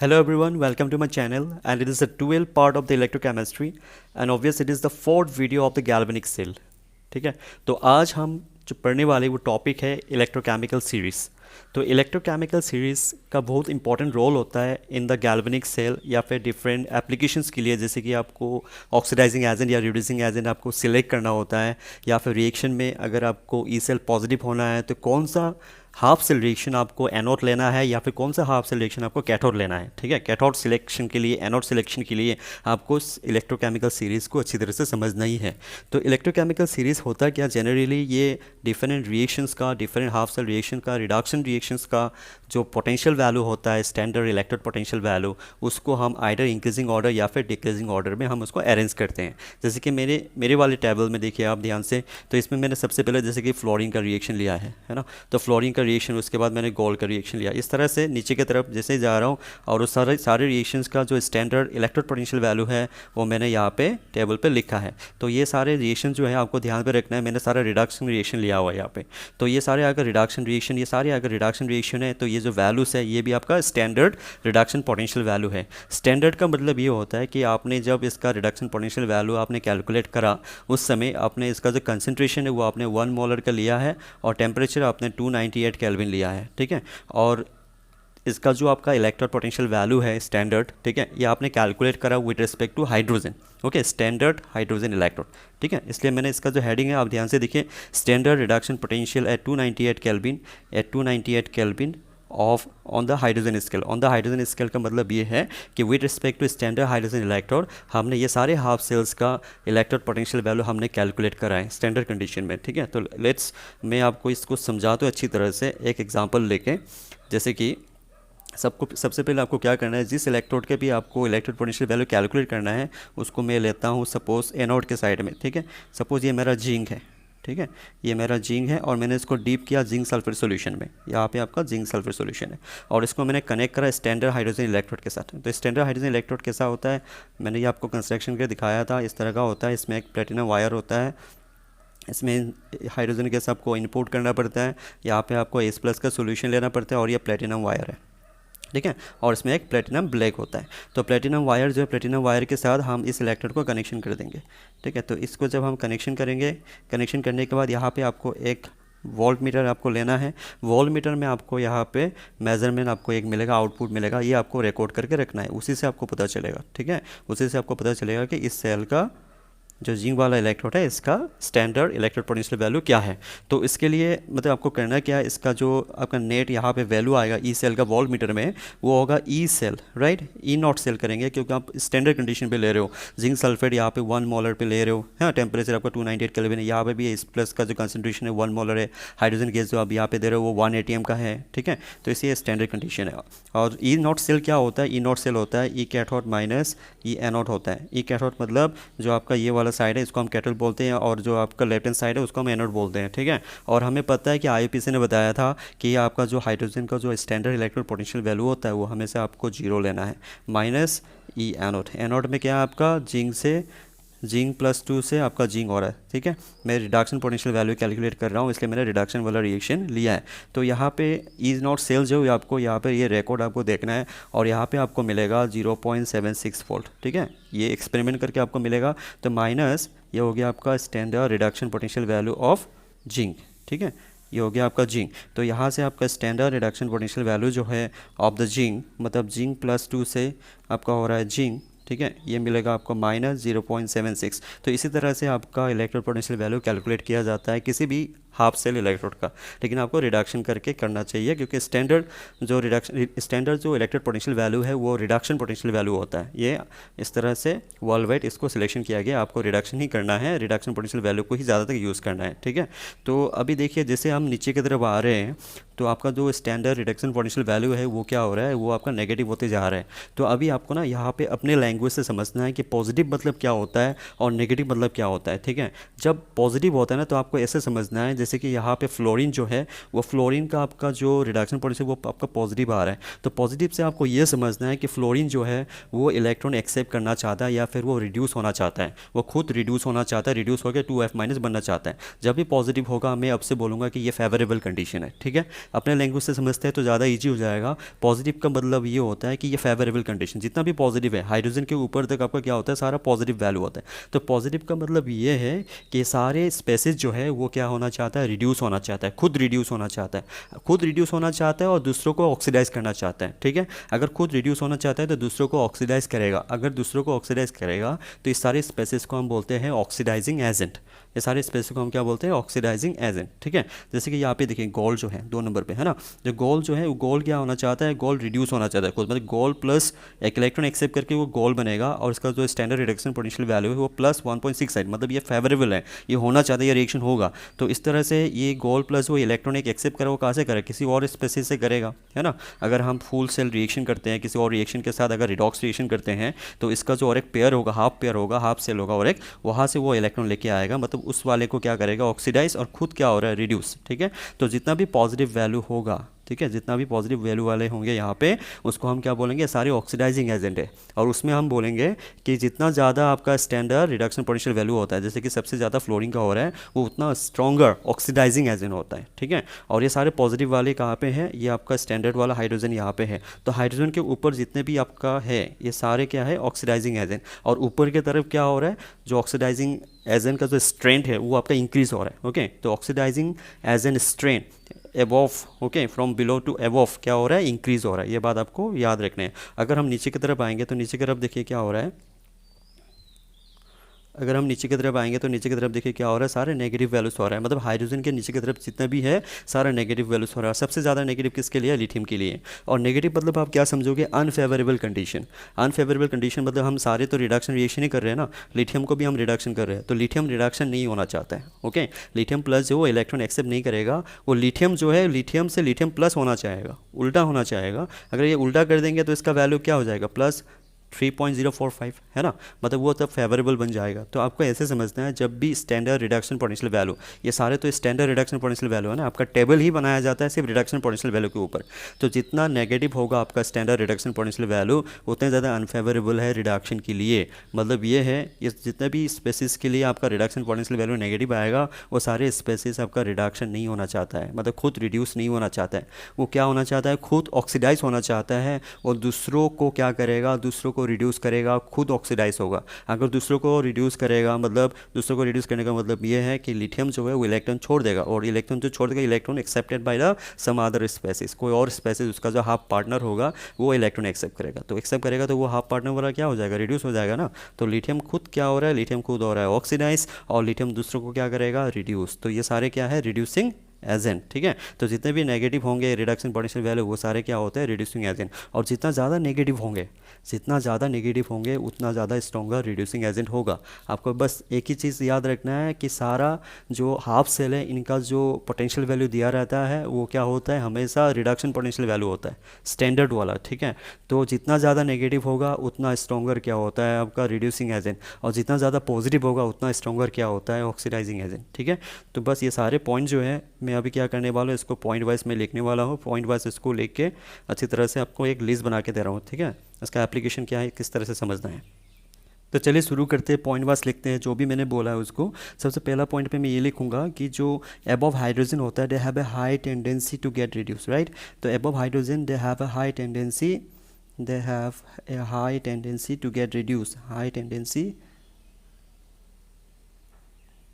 Hello everyone, welcome to my channel, and it is the 12th part of the electrochemistry and obviously it is the fourth video of the galvanic cell. ठीक है, तो आज हम जो पढ़ने वाले वो टॉपिक है इलेक्ट्रोकेमिकल सीरीज़। तो इलेक्ट्रोकेमिकल सीरीज़ का बहुत इंपॉर्टेंट रोल होता है इन द गैल्वेनिक सेल या फिर डिफरेंट एप्लीकेशंस के लिए, जैसे कि आपको ऑक्सीडाइजिंग एजेंट या रिड्यूसिंग एजेंट आपको सिलेक्ट करना होता है, या फिर रिएक्शन में अगर आपको ई सेल पॉजिटिव होना है तो कौन सा हाफ सेल रिएक्शन आपको एनोड लेना है या फिर कौन सा हाफ सेल रिएक्शन आपको कैथोड लेना है। ठीक है, कैथोड सिलेक्शन के लिए, एनोड सिलेक्शन के लिए आपको इलेक्ट्रोकेमिकल सीरीज़ को अच्छी तरह से समझना ही है। तो इलेक्ट्रोकेमिकल सीरीज़ होता क्या, जनरली ये डिफरेंट रिएक्शंस का, डिफरेंट हाफ सेल रिएक्शन का, रिडक्शन रिएक्शंस का जो पोटेंशियल वैल्यू होता है, स्टैंडर्ड इलेक्ट्रोड पोटेंशियल वैल्यू, उसको हम आइदर इंक्रीजिंग ऑर्डर या फिर डिक्रीजिंग ऑर्डर में हम उसको अरेंज करते हैं। जैसे कि मेरे वाले टेबल में देखिए आप ध्यान से, तो इसमें मैंने सबसे पहले जैसे कि फ्लोरीन का रिएक्शन लिया है ना, तो फ्लोरीन का रिएक्शन, उसके बाद मैंने गोल्ड का रिएक्शन लिया। इस तरह से नीचे की तरफ जैसे जा रहा हूँ और उस सारे रिएक्शंस का जो स्टैंडर्ड इलेक्ट्रोड पोटेंशियल वैल्यू है वो मैंने यहाँ पे टेबल पे लिखा है। तो ये सारे रिएक्शन जो है आपको ध्यान पे रखना है, मैंने सारा रिडक्शन रिएक्शन लिया हुआ है यहाँ पे। तो ये सारे अगर रिडक्शन रिएक्शन है तो ये जो वैल्यूज़ है ये भी आपका स्टैंडर्ड रिडक्शन पोटेंशियल वैल्यू है। स्टैंडर्ड का मतलब ये होता है कि आपने जब इसका रिडक्शन पोटेंशियल वैल्यू आपने कैलकुलेट करा, उस समय आपने इसका जो कंसंट्रेशन है वो आपने 1 मोलर का लिया है और टेम्परेचर आपने 298 केल्विन लिया है। ठीक है, और इसका जो आपका इलेक्ट्रोड पोटेंशियल वैल्यू है स्टैंडर्ड, ठीक है, ये आपने कैलकुलेट करा with respect to hydrogen. Okay, standard hydrogen electrode. ठीक है, इसलिए मैंने इसका जो हेडिंग है आप ध्यान से देखिए, standard reduction potential at 298 kelvin off on the hydrogen scale. On the hydrogen scale का मतलब ये है कि with respect to standard hydrogen electrode हमने ये सारे हाफ सेल्स का इलेक्ट्रोड पोटेंशियल वैल्यू हमने कैलकुलेट करा है स्टैंडर्ड कंडीशन में। ठीक है, तो मैं आपको इसको समझाता हूँ अच्छी तरह से एक एग्जांपल लेके। जैसे कि सबसे पहले आपको क्या करना है, जिस इलेक्ट्रोड के भी आपको इलेक्ट्रोड पोटेंशियल वैल्यू कैलकुलेट करना है उसको मैं लेता हूँ सपोज एनोड के साइड में। ठीक है, सपोज ये मेरा जिंक है। ठीक है, ये मेरा जिंक है और मैंने इसको डीप किया जिंक सल्फर सॉल्यूशन में। यहाँ पे आपका जिंक सल्फर सॉल्यूशन है और इसको मैंने कनेक्ट करा स्टैंडर्ड हाइड्रोजन इलेक्ट्रोड के साथ। तो स्टैंडर्ड हाइड्रोजन इलेक्ट्रोड कैसा होता है, मैंने ये आपको कंस्ट्रक्शन के दिखाया था, इस तरह का होता है। इसमें एक प्लेटिनम वायर होता है, इसमें हाइड्रोजन गैस आपको इनपुट करना पड़ता है, यहाँ पे आपको H+ का सॉल्यूशन लेना पड़ता है और ये प्लेटिनम वायर है। ठीक है, और इसमें एक प्लेटिनम ब्लैक होता है। तो प्लेटिनम वायर जो है, प्लेटिनम वायर के साथ हम इस इलेक्ट्रोड को कनेक्शन कर देंगे। ठीक है, तो इसको जब हम कनेक्शन करेंगे, कनेक्शन करने के बाद यहाँ पे आपको एक वोल्ट मीटर आपको लेना है। वोल्ट मीटर में आपको यहाँ पे मेजरमेंट आपको एक मिलेगा, आउटपुट मिलेगा, ये आपको रिकॉर्ड करके रखना है, उसी से आपको पता चलेगा। ठीक है, उसी से आपको पता चलेगा कि इस सेल का जो जिंक वाला इलेक्ट्रोड है इसका स्टैंडर्ड इलेक्ट्रोड पोटेंशियल वैल्यू क्या है। तो इसके लिए मतलब आपको करना क्या है, इसका जो आपका नेट यहाँ पे वैल्यू आएगा ई सेल का वोल्ट मीटर में, वो होगा E cell, right, E naught cell करेंगे क्योंकि आप स्टैंडर्ड कंडीशन पे ले रहे हो। जिंक सल्फेट यहाँ पे 1 मोलर पे ले रहे हो, है, टेम्परेचर आपका 298 केल्विन है। यहाँ पे भी H+ का जो कंसंट्रेशन है 1 मोलर है। हाइड्रोजन गैस जो आप यहाँ पे दे रहे हो वो 1 ATM का है। ठीक है, तो इसे स्टैंडर्ड कंडीशन है। और ई नॉट सेल क्या होता है, ई नॉट सेल होता है ई कैथोड माइनस ई एनोड होता है। ई कैथोड मतलब जो आपका ये वाला साइड है इसको हम कैथोड बोलते हैं और जो आपका लेफ्ट हैंड साइड है उसको हम एनोड बोलते हैं। ठीक है, और हमें पता है कि IUPAC ने बताया था कि आपका जो हाइड्रोजन का जो स्टैंडर्ड इलेक्ट्रोड पोटेंशियल वैल्यू होता है वो हमेशा आपको 0 लेना है, माइनस ई एनोड। एनोड में क्या है आपका जिंक +2 से आपका जिंक हो रहा है। ठीक है, मैं रिडक्शन पोटेंशियल वैल्यू कैलकुलेट कर रहा हूँ, इसलिए मैंने रिडक्शन वाला रिएक्शन लिया है। तो यहाँ पे इज नॉट सेल जो आपको यहाँ पे ये रिकॉर्ड आपको देखना है और यहाँ पे आपको मिलेगा 0.76 वोल्ट। ठीक है, ये एक्सपेरिमेंट करके आपको मिलेगा। तो माइनस ये हो गया आपका standard reduction potential value of zinc. ठीक है, ये हो गया आपका जिंक। तो यहाँ से आपका स्टैंडर्ड रिडक्शन पोटेंशियल वैल्यू जो है ऑफ द जिंक, मतलब जिंक +2 से आपका हो रहा है जिंक। ठीक है, ये मिलेगा आपको माइनस 0.76। तो इसी तरह से आपका इलेक्ट्रोड पोटेंशियल वैल्यू कैलकुलेट किया जाता है किसी भी हाफ सेल इलेक्ट्रोड का, लेकिन आपको रिडक्शन करके करना चाहिए क्योंकि स्टैंडर्ड जो इलेक्ट्रोड पोटेंशियल वैल्यू है वो रिडक्शन पोटेंशियल वैल्यू होता है। ये इस तरह से वर्ल्ड वाइड इसको सिलेक्शन किया गया, आपको रिडक्शन ही करना है, रिडक्शन पोटेंशियल वैल्यू को ही ज़्यादातर यूज़ करना है। ठीक है, तो अभी देखिए जैसे हम नीचे की तरफ आ रहे हैं तो आपका जो स्टैंडर्ड रिडक्शन पोटेंशियल वैल्यू है वो क्या हो रहा है, वो आपका नेगेटिव होते जा रहा है। तो अभी आपको ना यहाँ पे अपने लैंग्वेज से समझना है कि पॉजिटिव मतलब क्या होता है और नेगेटिव मतलब क्या होता है। ठीक है, जब पॉजिटिव होता है ना तो आपको ऐसे समझना है जैसे कि यहाँ पे फ्लोरीन जो है वो फ्लोरीन का आपका जो रिडक्शन पोटेंशियल वो आपका पॉजिटिव आ रहा है। तो पॉजिटिव से आपको ये समझना है कि फ्लोरीन जो है वो इलेक्ट्रॉन एक्सेप्ट करना चाहता है या फिर वो रिड्यूस होना चाहता है, वो खुद रिड्यूस होना चाहता है, रिड्यूस होकर 2F माइनस बनना चाहता है। जब भी पॉजिटिव होगा मैं अब से बोलूँगा कि ये फेवरेबल कंडीशन है, ठीक है। अपने लैंग्वेज से समझते हैं तो ज़्यादा ईजी हो जाएगा। पॉजिटिव का मतलब ये होता है कि ये फेवरेबल कंडीशन, जितना भी पॉजिटिव है हाइड्रोजन के ऊपर तक आपका क्या होता है, सारा पॉजिटिव वैल्यू होता है। तो पॉजिटिव का मतलब ये है कि सारे स्पेसिस जो है वो क्या होना चाहता है, रिड्यूस होना चाहता है, खुद रिड्यूस होना चाहता है, खुद रिड्यूस होना चाहता है और दूसरों को ऑक्सीडाइज करना चाहता है, ठीक है। अगर खुद रिड्यूस होना चाहता है तो दूसरों को ऑक्सीडाइज करेगा, अगर दूसरों को ऑक्सीडाइज करेगा तो इस सारे स्पेसिस को हम बोलते हैं ऑक्सीडाइजिंग एजेंट। ये सारे स्पेसिस को हम क्या बोलते हैं, ऑक्सीडाइजिंग एजेंट, ठीक है। जैसे कि यहाँ पे देखिए गोल्ड जो है 2 नंबर पे है ना, जो गोल्ड जो है वो गोल्ड क्या होना चाहता है, गोल्ड रिड्यूस होना चाहता है खुद, मतलब गोल्ड प्लस एक इलेक्ट्रॉन एक्सेप्ट करके वो गोल्ड बनेगा और इसका जो स्टैंडर्ड रिडक्शन पोटेंशियल वैल्यू है वो प्लस 1.6 है, मतलब ये फेवरेबल है, ये होना चाहता है, ये रिएक्शन होगा। तो इस तरह से ये गोल्ड प्लस वो इलेक्ट्रॉन एक एक्सेप्ट करे, वो कहाँ से करे, किसी और स्पेसिस से करेगा, है ना। अगर हम फुल सेल रिएक्शन करते हैं किसी और रिएक्शन के साथ, अगर रिडॉक्स रिएक्शन करते हैं तो इसका जो और एक पेयर होगा, हाफ पेयर होगा, हाफ सेल होगा और एक वहाँ से वो इलेक्ट्रॉन लेके आएगा, मतलब उस वाले को क्या करेगा, ऑक्सीडाइज, और खुद क्या हो रहा है, रिड्यूस, ठीक है। तो जितना भी पॉजिटिव वैल्यू होगा, ठीक है, जितना भी पॉजिटिव वैल्यू वाले होंगे यहाँ पे उसको हम क्या बोलेंगे, सारे ऑक्सीडाइजिंग एजेंट है। और उसमें हम बोलेंगे कि जितना ज़्यादा आपका स्टैंडर्ड रिडक्शन पोटेंशियल वैल्यू होता है, जैसे कि सबसे ज़्यादा फ्लोरीन का हो रहा है, वो उतना स्ट्रॉन्गर ऑक्सीडाइजिंग एजेंट होता है, ठीक है। और ये सारे पॉजिटिव वाले कहाँ पे हैं, ये आपका स्टैंडर्ड वाला हाइड्रोजन यहाँ पे है। तो हाइड्रोजन के ऊपर जितने भी आपका है ये सारे क्या है, ऑक्सीडाइजिंग एजेंट। और ऊपर की तरफ क्या हो रहा है, जो ऑक्सीडाइजिंग एजेंट का जो स्ट्रेंथ है वो आपका इंक्रीज हो रहा है, ओके। तो oxidising agent strength above, okay, from below to above क्या हो रहा है, इंक्रीज हो रहा है, ये बात आपको याद रखना है। अगर हम नीचे की तरफ आएंगे तो नीचे की तरफ देखिए क्या हो रहा है, अगर हम नीचे की तरफ आएंगे तो नीचे की तरफ देखिए क्या हो रहा है, सारे नेगेटिव वैल्यूज हो रहा है, मतलब हाइड्रोजन के नीचे की तरफ जितना भी है सारा नेगेटिव वैल्यूज हो रहा है। सबसे ज़्यादा नेगेटिव किसके लिए, लिथियम के लिए। और नेगेटिव मतलब आप क्या समझोगे, अनफेवरेबल कंडीशन। अनफेवरेबल कंडीशन मतलब हम सारे तो रिडक्शन रिएक्शन ही कर रहे हैं ना, लिथियम को भी हम रिडक्शन कर रहे हैं, तो लिथियम रिडक्शन नहीं होना चाहता है, ओके। लिथियम प्लस जो वो इलेक्ट्रॉन एक्सेप्ट नहीं करेगा, वो लिथियम जो है लिथियम से लिथियम प्लस होना चाहेगा, उल्टा होना चाहेगा। अगर ये उल्टा कर देंगे तो इसका वैल्यू क्या हो जाएगा, प्लस 3.045, है ना, मतलब वो तब फेवरेबल बन जाएगा। तो आपको ऐसे समझना है, जब भी स्टैंडर्ड रिडक्शन पोटेंशियल वैल्यू, ये सारे तो स्टैंडर्ड रिडक्शन पोटेंशियल वैल्यू है ना, आपका टेबल ही बनाया जाता है सिर्फ रिडक्शन पोटेंशियल वैल्यू के ऊपर। तो जितना नेगेटिव होगा आपका स्टैंडर्ड रिडक्शन पोटेंशियल वैल्यू उतने ज़्यादा अनफेवरेबल है रिडक्शन के लिए। मतलब ये है, ये जितने भी स्पेसिस के लिए आपका रिडक्शन पोटेंशियल वैल्यू नेगेटिव आएगा वो सारे स्पेसिस आपका रिडक्शन नहीं होना चाहता है, मतलब खुद रिड्यूस नहीं होना चाहता है, वो क्या होना चाहता है, खुद ऑक्सीडाइज होना चाहता है और दूसरों को क्या करेगा, दूसरों को रिड्यूस करेगा, खुद ऑक्सीडाइज होगा। अगर दूसरों को रिड्यूस करेगा, मतलब दूसरों को रिड्यूस करने का मतलब ये है कि लिथियम जो है वो इलेक्ट्रॉन छोड़ देगा, और इलेक्ट्रॉन जो छोड़ देगा, electron accepted by the some other species, कोई और स्पेसिस उसका जो हाफ पार्टनर होगा वो इलेक्ट्रॉन एक्सेप्ट करेगा। तो एक्सेप्ट करेगा तो वो हाफ पार्टनर वाला क्या हो जाएगा, रिड्यूस हो जाएगा ना। तो लिथियम खुद क्या हो रहा है, लिथियम खुद हो रहा है ऑक्सीडाइज, और लिथियम दूसरों को क्या करेगा, रिड्यूस। तो ये सारे क्या है, रिड्यूसिंग एजेंट, ठीक है। तो जितने भी नेगेटिव होंगे रिडक्शन पोटेंशियल वैल्यू वो सारे क्या होते हैं, रिड्यूसिंग एजेंट। और जितना ज़्यादा नेगेटिव होंगे, जितना ज़्यादा नेगेटिव होंगे उतना ज़्यादा स्ट्रॉन्गर रिड्यूसिंग एजेंट होगा। आपको बस एक ही चीज़ याद रखना है कि सारा जो हाफ सेल है इनका जो पोटेंशियल वैल्यू दिया रहता है वो क्या होता है, हमेशा रिडक्शन पोटेंशियल वैल्यू होता है, स्टैंडर्ड वाला, ठीक है। तो जितना ज़्यादा नेगेटिव होगा उतना स्ट्रॉन्गर क्या होता है आपका रिड्यूसिंग एजेंट, और जितना ज़्यादा पॉजिटिव होगा उतना स्ट्रॉन्गर क्या होता है, ऑक्सीडाइजिंग एजेंट, ठीक है। तो बस ये सारे पॉइंट जो है मैं अभी क्या करने वाला हूँ, इसको पॉइंट वाइज में लिखने वाला हूँ, पॉइंट वाइज इसको लिख के अच्छी तरह से आपको एक लिस्ट बना के दे रहा हूँ, ठीक है। इसका एप्लीकेशन क्या है, किस तरह से समझना है। तो चलिए शुरू करते हैं, पॉइंट वाइज लिखते हैं जो भी मैंने बोला है उसको। सबसे पहला पॉइंट पे मैं ये लिखूंगा कि जो एबव हाइड्रोजन होता है, they have a high tendency to get reduce, right. तो above hydrogen they have a high tendency, they have a high tendency to get reduce, high tendency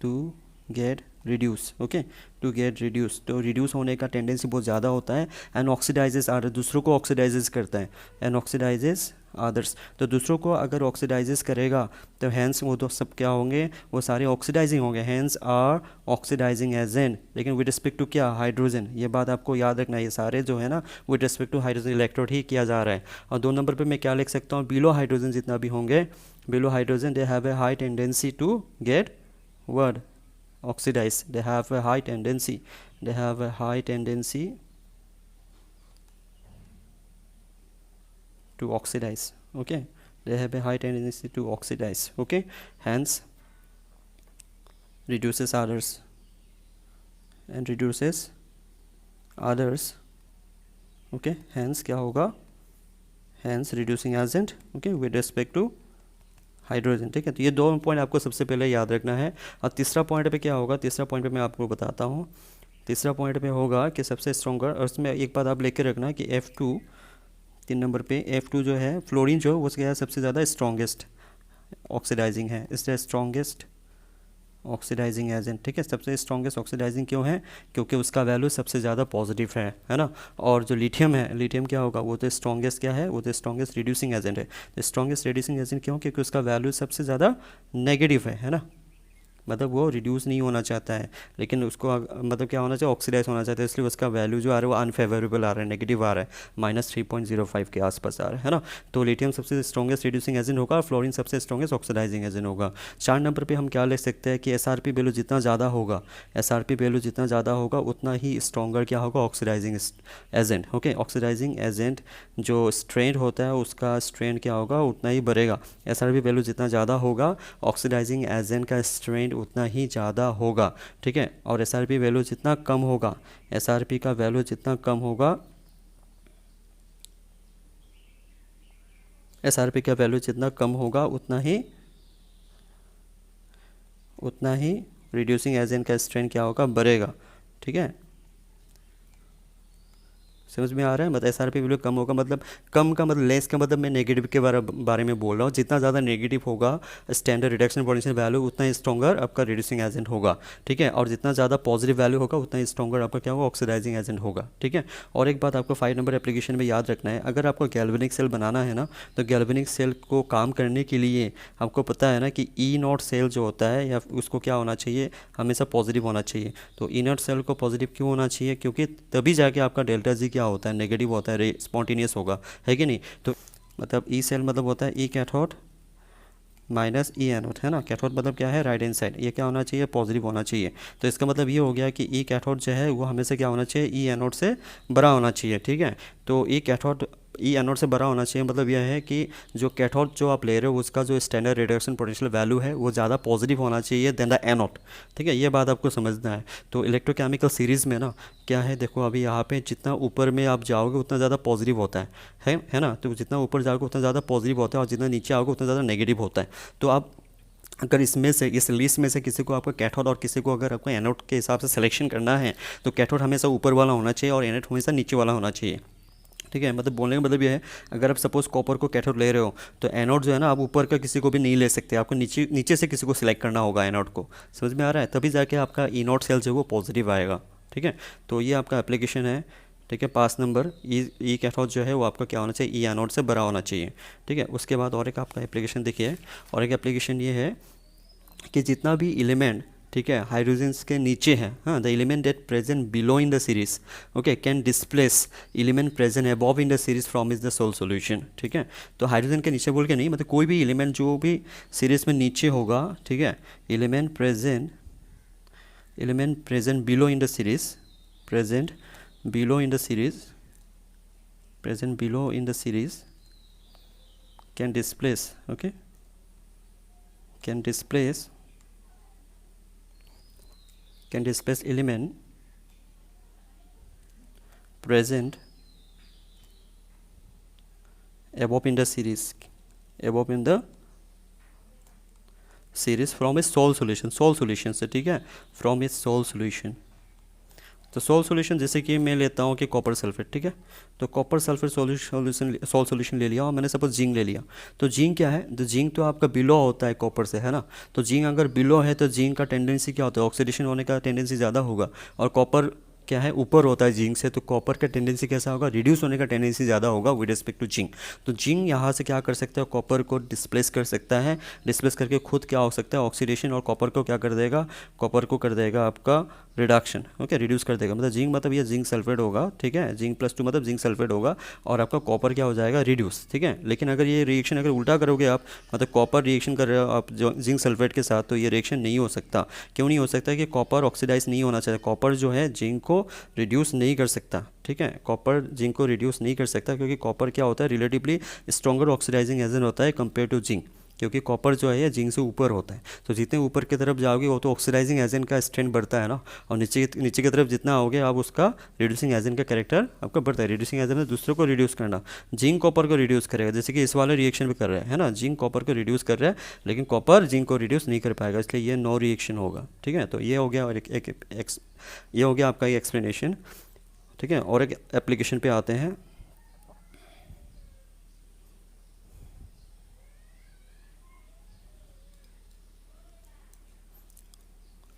to get reduce, okay, to get reduce. तो reduce होने का tendency बहुत ज़्यादा होता है। And oxidises आदर, दूसरों को ऑक्सीडाइजेस करता है, एंड ऑक्सीडाइजेस आदर्स। तो दूसरों को अगर ऑक्सीडाइजेस करेगा तो हैंस वो तो सब क्या होंगे, वो सारे ऑक्सीडाइजिंग होंगे, हैंस आर ऑक्सीडाइजिंग एजेंट। लेकिन विद रिस्पेक्ट टू क्या, हाइड्रोजन, ये बात आपको याद रखना है, ये सारे जो है ना with respect to hydrogen electrode ही किया जा रहा है। और 2 नंबर पर मैं क्या लिख सकता हूँ, बिलो हाइड्रोजन जितना भी होंगे, below hydrogen they have a high tendency to get word oxidize, they have a high tendency, they have a high tendency to oxidize, okay, they have a high tendency to oxidize, okay, hence reduces others and reduces others, okay, hence क्या होगा, hence reducing agent, okay, with respect to hydrogen, ठीक है। तो ये दो point आपको सबसे पहले याद रखना है। और तीसरा पॉइंट पे क्या होगा, तीसरा पॉइंट पे मैं आपको बताता हूँ। तीसरा पॉइंट पे होगा कि सबसे स्ट्रॉन्गर, और उसमें एक बात आप लेके रखना कि F2, 3 नंबर पे F2 जो है फ्लोरीन जो वो क्या है सबसे ज़्यादा स्ट्रॉन्गेस्ट ऑक्सीडाइजिंग है, इसलिए स्ट्रॉन्गेस्ट ऑक्सीडाइजिंग एजेंट, ठीक है। सबसे स्ट्रॉन्गेस्ट ऑक्सीडाइजिंग क्यों है, क्योंकि उसका वैल्यू सबसे ज़्यादा पॉजिटिव है ना। और जो लिथियम है, लिथियम क्या होगा, वो तो स्ट्रॉन्गेस्ट क्या है, वो तो स्ट्रॉन्गेस्ट रिड्यूसिंग एजेंट है। तो स्ट्रॉन्गेस्ट रिड्यूसिंग एजेंट क्यों, क्योंकि उसका वैल्यू सबसे ज़्यादा नेगेटिव है ना, मतलब वो रिड्यूस नहीं होना चाहता है, लेकिन उसको मतलब क्या होना चाहिए, ऑक्सीडाइज होना चाहता है, इसलिए उसका वैल्यू जो आ रहा है वो अनफेवरेबल आ रहा है, नेगेटिव आ रहा है, -3.05 के आसपास आ रहा है ना। तो लिथियम सबसे स्ट्रॉन्गेस्ट रिड्यूसिंग एजेंट होगा और फ्लोरीन सबसे स्ट्रॉन्गेस्ट ऑक्सीडाइजिंग एजेंट होगा। 4 नंबर पे हम क्या ले सकते हैं कि SRP वैल्यू जितना ज़्यादा होगा, SRP वैल्यू जितना ज़्यादा होगा उतना ही स्ट्रॉन्गर क्या होगा, oxidising agent, okay. Oxidising agent जो स्ट्रेंथ होता है उसका स्ट्रेंथ क्या होगा, उतना ही बढ़ेगा। SRP वैल्यू जितना ज़्यादा होगा, ऑक्सीडाइजिंग एजेंट का स्ट्रेंथ उतना ही ज़्यादा होगा, ठीक है। और SRP वैल्यू जितना कम होगा, SRP का वैल्यू जितना कम होगा, SRP का वैल्यू जितना कम होगा उतना ही रिड्यूसिंग एजेंट का स्ट्रेंथ क्या होगा, बढ़ेगा, ठीक है। समझ में आ रहा है, मतलब SRP वैल्यू कम होगा, मतलब कम का मतलब लेस का मतलब मैं नेगेटिव के बारे में बोल रहा हूँ। जितना ज़्यादा नेगेटिव होगा स्टैंडर्ड रिडक्शन पोटेंशियल वैल्यू, उतना ही स्ट्रॉन्गर आपका रिड्यूसिंग एजेंट होगा, ठीक है। और जितना ज़्यादा पॉजिटिव वैल्यू होगा उतना ही स्ट्रॉन्गर आपका क्या होगा, ऑक्सीडाइजिंग एजेंट होगा, ठीक है। और एक बात आपको 5 नंबर एप्लीकेशन में याद रखना है, अगर आपको गैल्वेनिक सेल बनाना है ना, तो गैल्वेनिक सेल को काम करने के लिए आपको पता है ना कि E0 सेल जो होता है या उसको क्या होना चाहिए, हमेशा पॉजिटिव होना चाहिए। तो E0 सेल को पॉजिटिव क्यों होना चाहिए, क्योंकि तभी जाके आपका डेल्टा जी क्या होता है, नेगेटिव होता है, स्पॉन्टेनियस होगा, है कि नहीं। तो मतलब ई सेल मतलब होता है ई कैथोड माइनस ई एनोड, है ना। कैथोड मतलब क्या है, राइट हैंड साइड, ये क्या होना चाहिए, पॉजिटिव होना चाहिए। तो इसका मतलब ये हो गया कि ई कैथोड जो है वो हमेशा क्या होना चाहिए, ई एनोड से बड़ा होना चाहिए, ठीक है। तो ई कैथोड ई एनोड से बड़ा होना चाहिए, मतलब यह है कि जो कैथोड जो आप ले रहे हो उसका जो स्टैंडर्ड रिडक्शन पोटेंशियल वैल्यू है वो ज़्यादा पॉजिटिव होना चाहिए देन द एनोड, ठीक है। ये बात आपको समझना है। तो इलेक्ट्रोकेमिकल सीरीज़ में ना क्या है, देखो अभी यहाँ पे जितना ऊपर में आप जाओगे उतना ज़्यादा पॉजिटिव होता है ना। तो जितना ऊपर जाओगे उतना ज़्यादा पॉजिटिव होता है और जितना नीचे आओगे उतना ज़्यादा नेगेटिव होता है। तो आप अगर इसमें से इस लिस्ट में से किसी को आपका कैथोड और किसी को अगर आपको एनोड के हिसाब से सिलेक्शन करना है तो कैथोड हमेशा ऊपर वाला होना चाहिए और एनोड हमेशा नीचे वाला होना चाहिए, ठीक है। मतलब बोलने का मतलब ये है, अगर आप सपोज कॉपर को कैथोड ले रहे हो तो एनोड जो है ना आप ऊपर का किसी को भी नहीं ले सकते, आपको नीचे नीचे से किसी को सिलेक्ट करना होगा एनोड को। समझ में आ रहा है, तभी जाके आपका ई नोट सेल जो है वो पॉजिटिव आएगा, ठीक है। तो ये आपका एप्लीकेशन है, ठीक है। 5 नंबर ई कैथोड जो है वो आपका क्या होना चाहिए, ई एनोड से बड़ा होना चाहिए, ठीक है। उसके बाद और एक आपका एप्लीकेशन देखिए, और एक एप्लीकेशन ये है कि जितना भी एलिमेंट, ठीक है, हाइड्रोजन्स के नीचे है, हाँ, the element that present below in the series, okay, can displace element present above in the series from is the sol solution, ठीक है। तो हाइड्रोजन के नीचे बोल के नहीं, मतलब कोई भी एलिमेंट जो भी सीरीज में नीचे होगा, ठीक है, element present below in the series, present below in the series, present below in the series can displace, okay, can displace element present above in the series from a sole solution से, ठीक है, from a sole solution। तो soul solution जैसे कि मैं लेता हूँ कि कॉपर सल्फेट, ठीक है। तो कॉपर सल्फेट सोल सॉल्यूशन ले लिया और मैंने सपोज जिंक ले लिया। तो जिंक क्या है, तो जिंक तो आपका बिलो होता है कॉपर से, है ना। तो जिंक अगर बिलो है तो जिंक का टेंडेंसी क्या होता है, ऑक्सीडेशन होने का टेंडेंसी ज़्यादा होगा। और कॉपर क्या है, ऊपर होता है जिंक से, तो कॉपर का टेंडेंसी कैसा होगा, रिड्यूस होने का टेंडेंसी ज़्यादा होगा विद रिस्पेक्ट टू जिंक। तो जिंक यहाँ से क्या कर सकता है, कॉपर को डिस्प्लेस कर सकता है, डिस्प्लेस करके खुद क्या हो सकता है, ऑक्सीडेशन, और कॉपर को क्या कर देगा, कॉपर को कर देगा आपका रिडक्शन, ओके, रिड्यूस कर देगा। मतलब जिंक मतलब ये जिंक सल्फेट होगा, ठीक है, जिंक +2 मतलब जिंक सल्फेट होगा और आपका कॉपर क्या हो जाएगा, रिड्यूस, ठीक है। लेकिन अगर ये रिएक्शन अगर उल्टा करोगे आप, मतलब कॉपर रिएक्शन कर रहे हो आप जो जिंक सल्फेट के साथ, तो ये रिएक्शन नहीं हो सकता। क्यों नहीं हो सकता, कि कॉपर ऑक्सीडाइज नहीं होना चाहिए, कॉपर जो है जिंक को रिड्यूस नहीं कर सकता, ठीक है। कॉपर जिंक को रिड्यूस नहीं कर सकता क्योंकि कॉपर क्या होता है, रिलेटिवली स्ट्रॉन्गर ऑक्सीडाइजिंग एजेंट होता है कंपेयर टू जिंक। क्योंकि कॉपर जो है ये जिंक से ऊपर होता है, तो जितने ऊपर की तरफ जाओगे वो तो ऑक्सीडाइजिंग एजेंट का स्ट्रेंथ बढ़ता है ना, और नीचे की तरफ जितना आओगे आप उसका रिड्यूसिंग एजेंट का कैरेक्टर आपका बढ़ता है। रिड्यूसिंग एजेंट में दूसरों को रिड्यूस करना, जिंक कॉपर को रिड्यूस करेगा, जैसे कि इस वाले रिएक्शन भी कर रहा है ना, जिंक कॉपर को रिड्यूस कर रहा है, लेकिन कॉपर जिंक को रिड्यूस नहीं कर पाएगा, इसलिए ये नो रिएक्शन होगा। ठीक है, तो ये हो गया और ये हो गया आपका ये एक्सप्लेनेशन। ठीक है, और एक एप्लीकेशन पे आते हैं।